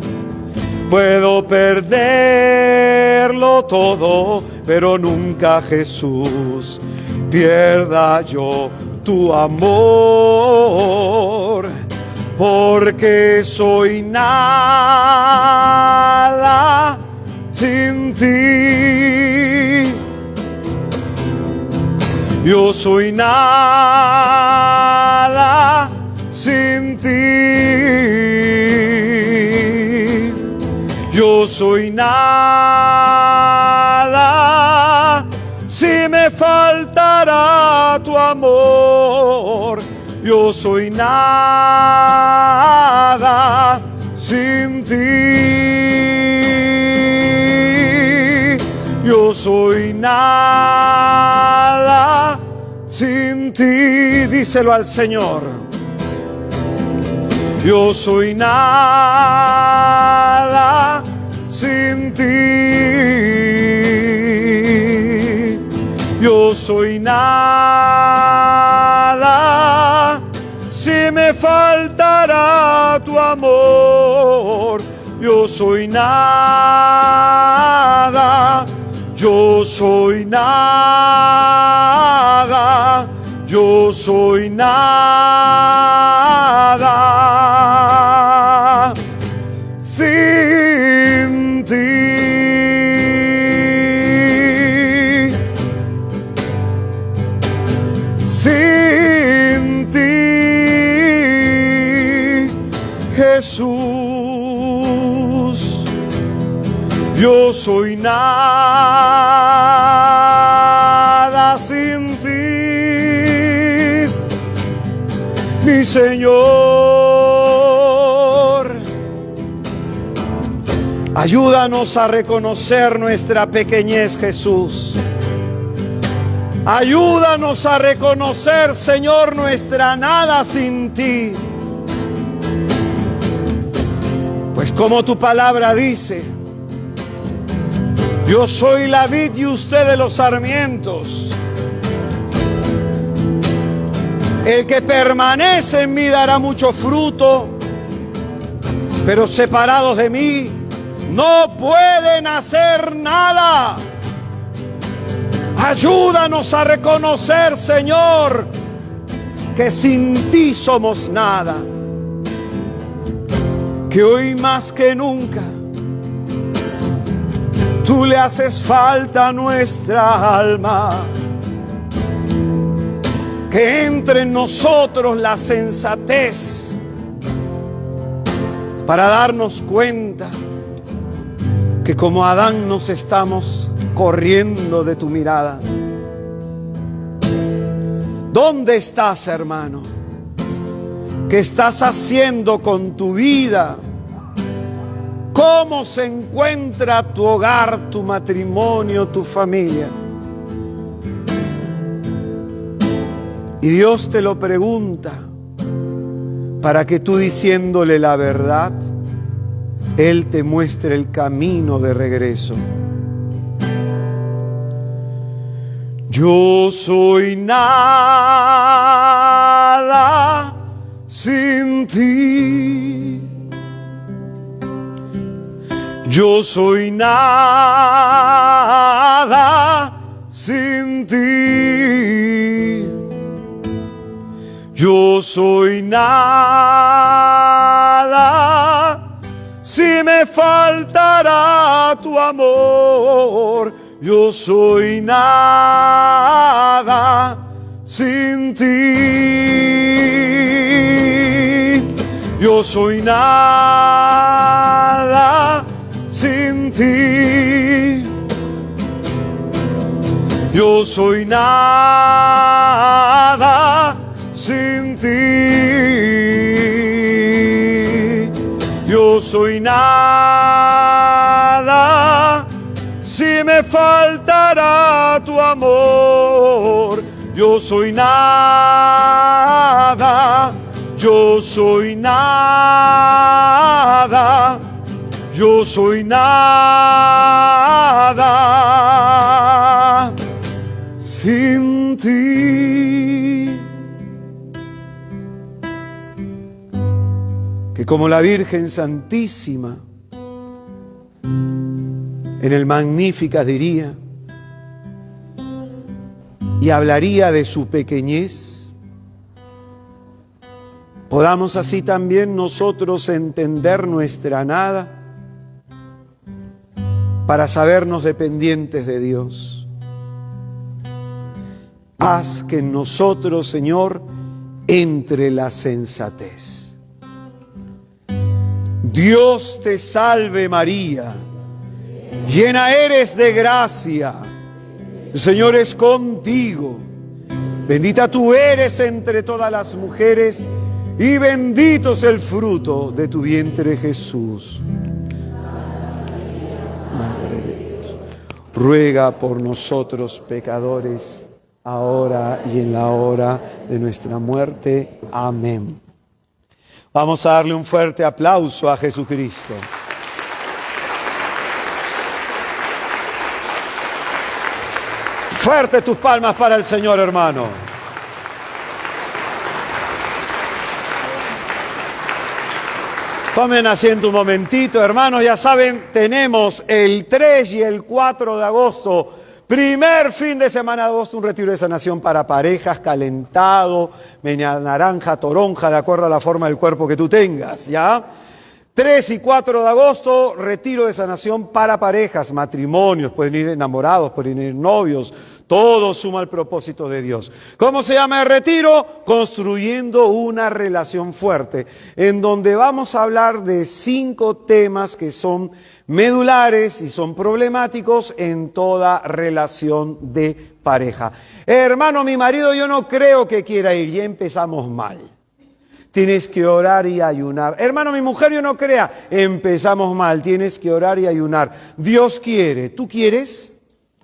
puedo perderlo todo, pero nunca, Jesús, pierda yo tu amor, porque soy nada sin ti. Yo soy nada sin ti. Yo soy nada si me faltará tu amor. Yo soy nada sin ti. Yo soy nada sin ti. Díselo al Señor. Yo soy nada sin ti. Yo soy nada si me faltará tu amor. Yo soy nada. Yo soy nada. Yo soy nada sin ti. Sin ti, Jesús. Yo soy nada sin ti, mi Señor. Ayúdanos a reconocer nuestra pequeñez, Jesús. Ayúdanos a reconocer, Señor, nuestra nada sin ti. Pues como tu palabra dice, yo soy la vid y ustedes los sarmientos. El que permanece en mí dará mucho fruto, pero separados de mí no pueden hacer nada. Ayúdanos a reconocer, Señor, que sin ti somos nada, que hoy más que nunca tú le haces falta a nuestra alma, que entre nosotros la sensatez para darnos cuenta que como Adán nos estamos corriendo de tu mirada. ¿Dónde estás, hermano? ¿Qué estás haciendo con tu vida? ¿Cómo se encuentra tu hogar, tu matrimonio, tu familia? Y Dios te lo pregunta para que tú, diciéndole la verdad, Él te muestre el camino de regreso. Yo soy nada sin ti. Yo soy nada sin ti. Yo soy nada si me faltará tu amor. Yo soy nada sin ti. Yo soy nada sin ti. Yo soy nada sin ti. Yo soy nada si me faltará tu amor. Yo soy nada. Yo soy nada. Yo soy nada sin ti. Que como la Virgen Santísima en el Magníficat diría y hablaría de su pequeñez, podamos así también nosotros entender nuestra nada para sabernos dependientes de Dios. Haz que en nosotros, Señor, entre la sensatez. Dios te salve María, llena eres de gracia, el Señor es contigo, bendita tú eres entre todas las mujeres y bendito es el fruto de tu vientre Jesús. Madre de Dios, ruega por nosotros pecadores, ahora y en la hora de nuestra muerte. Amén. Vamos a darle un fuerte aplauso a Jesucristo. Fuerte tus palmas para el Señor, hermano. Tomen asiento un momentito, hermanos. Ya saben, tenemos el 3 y el 4 de agosto, primer fin de semana de agosto, un retiro de sanación para parejas, calentado, media naranja, toronja, de acuerdo a la forma del cuerpo que tú tengas, ¿ya? 3 y 4 de agosto, retiro de sanación para parejas, matrimonios, pueden ir enamorados, pueden ir novios, todo suma al propósito de Dios. ¿Cómo se llama el retiro? Construyendo una relación fuerte, en donde vamos a hablar de 5 temas que son medulares y son problemáticos en toda relación de pareja. Hermano, mi marido yo no creo que quiera ir, ya empezamos mal. Tienes que orar y ayunar. Hermano, mi mujer yo no crea, empezamos mal, tienes que orar y ayunar. Dios quiere, ¿tú quieres?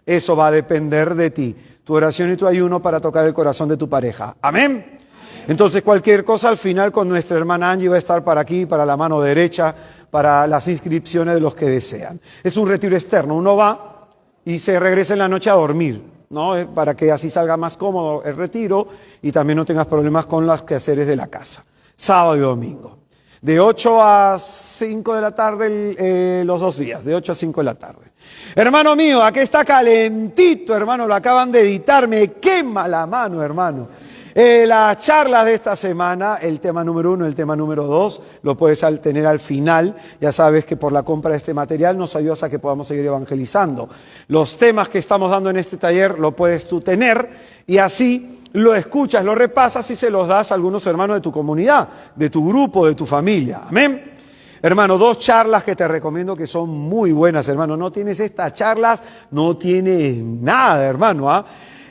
Eso va a depender de ti, tu oración y tu ayuno para tocar el corazón de tu pareja. Amén. Entonces cualquier cosa al final con nuestra hermana Angie va a estar para aquí, para la mano derecha, para las inscripciones de los que desean. Es un retiro externo, uno va y se regresa en la noche a dormir, ¿no? Para que así salga más cómodo el retiro y también no tengas problemas con los quehaceres de la casa. Sábado y domingo. De 8 a 5 de la tarde los 2 días, de 8 a 5 de la tarde. Hermano mío, aquí está calentito, hermano, lo acaban de editar, me quema la mano, hermano. La charla de esta semana, el tema número 1, el tema número 2, lo puedes tener al final. Ya sabes que por la compra de este material nos ayudas a que podamos seguir evangelizando. Los temas que estamos dando en este taller lo puedes tú tener y así lo escuchas, lo repasas y se los das a algunos hermanos de tu comunidad, de tu grupo, de tu familia. Amén. Hermano, 2 charlas que te recomiendo que son muy buenas, hermano. No tienes estas charlas, no tienes nada, hermano, ¿ah?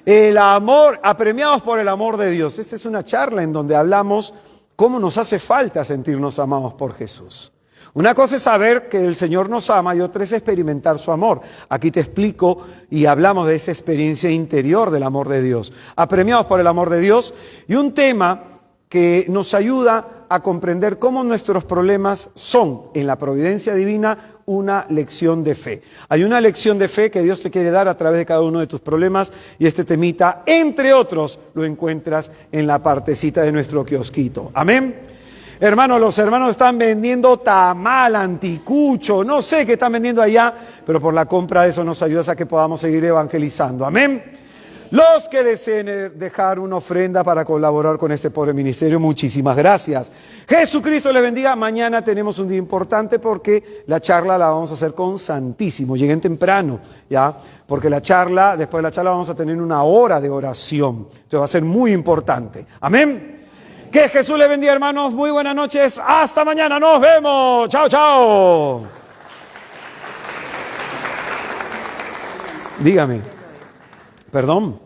El amor, apremiados por el amor de Dios. Esta es una charla en donde hablamos cómo nos hace falta sentirnos amados por Jesús. Una cosa es saber que el Señor nos ama y otra es experimentar su amor. Aquí te explico y hablamos de esa experiencia interior del amor de Dios. Apremiados por el amor de Dios y un tema que nos ayuda a comprender cómo nuestros problemas son, en la providencia divina, una lección de fe. Hay una lección de fe que Dios te quiere dar a través de cada uno de tus problemas y este temita, entre otros, lo encuentras en la partecita de nuestro kiosquito. Amén. Hermanos, los hermanos están vendiendo tamal, anticucho, no sé qué están vendiendo allá, pero por la compra de eso nos ayudas a que podamos seguir evangelizando. Amén. Los que deseen dejar una ofrenda para colaborar con este pobre ministerio, muchísimas gracias. Jesucristo les bendiga. Mañana tenemos un día importante porque la charla la vamos a hacer con Santísimo. Lleguen temprano, ¿ya? Porque después de la charla vamos a tener 1 hora de oración. Entonces va a ser muy importante. Amén. Que Jesús les bendiga, hermanos. Muy buenas noches. Hasta mañana. Nos vemos. Chao, chao. Dígame. Perdón.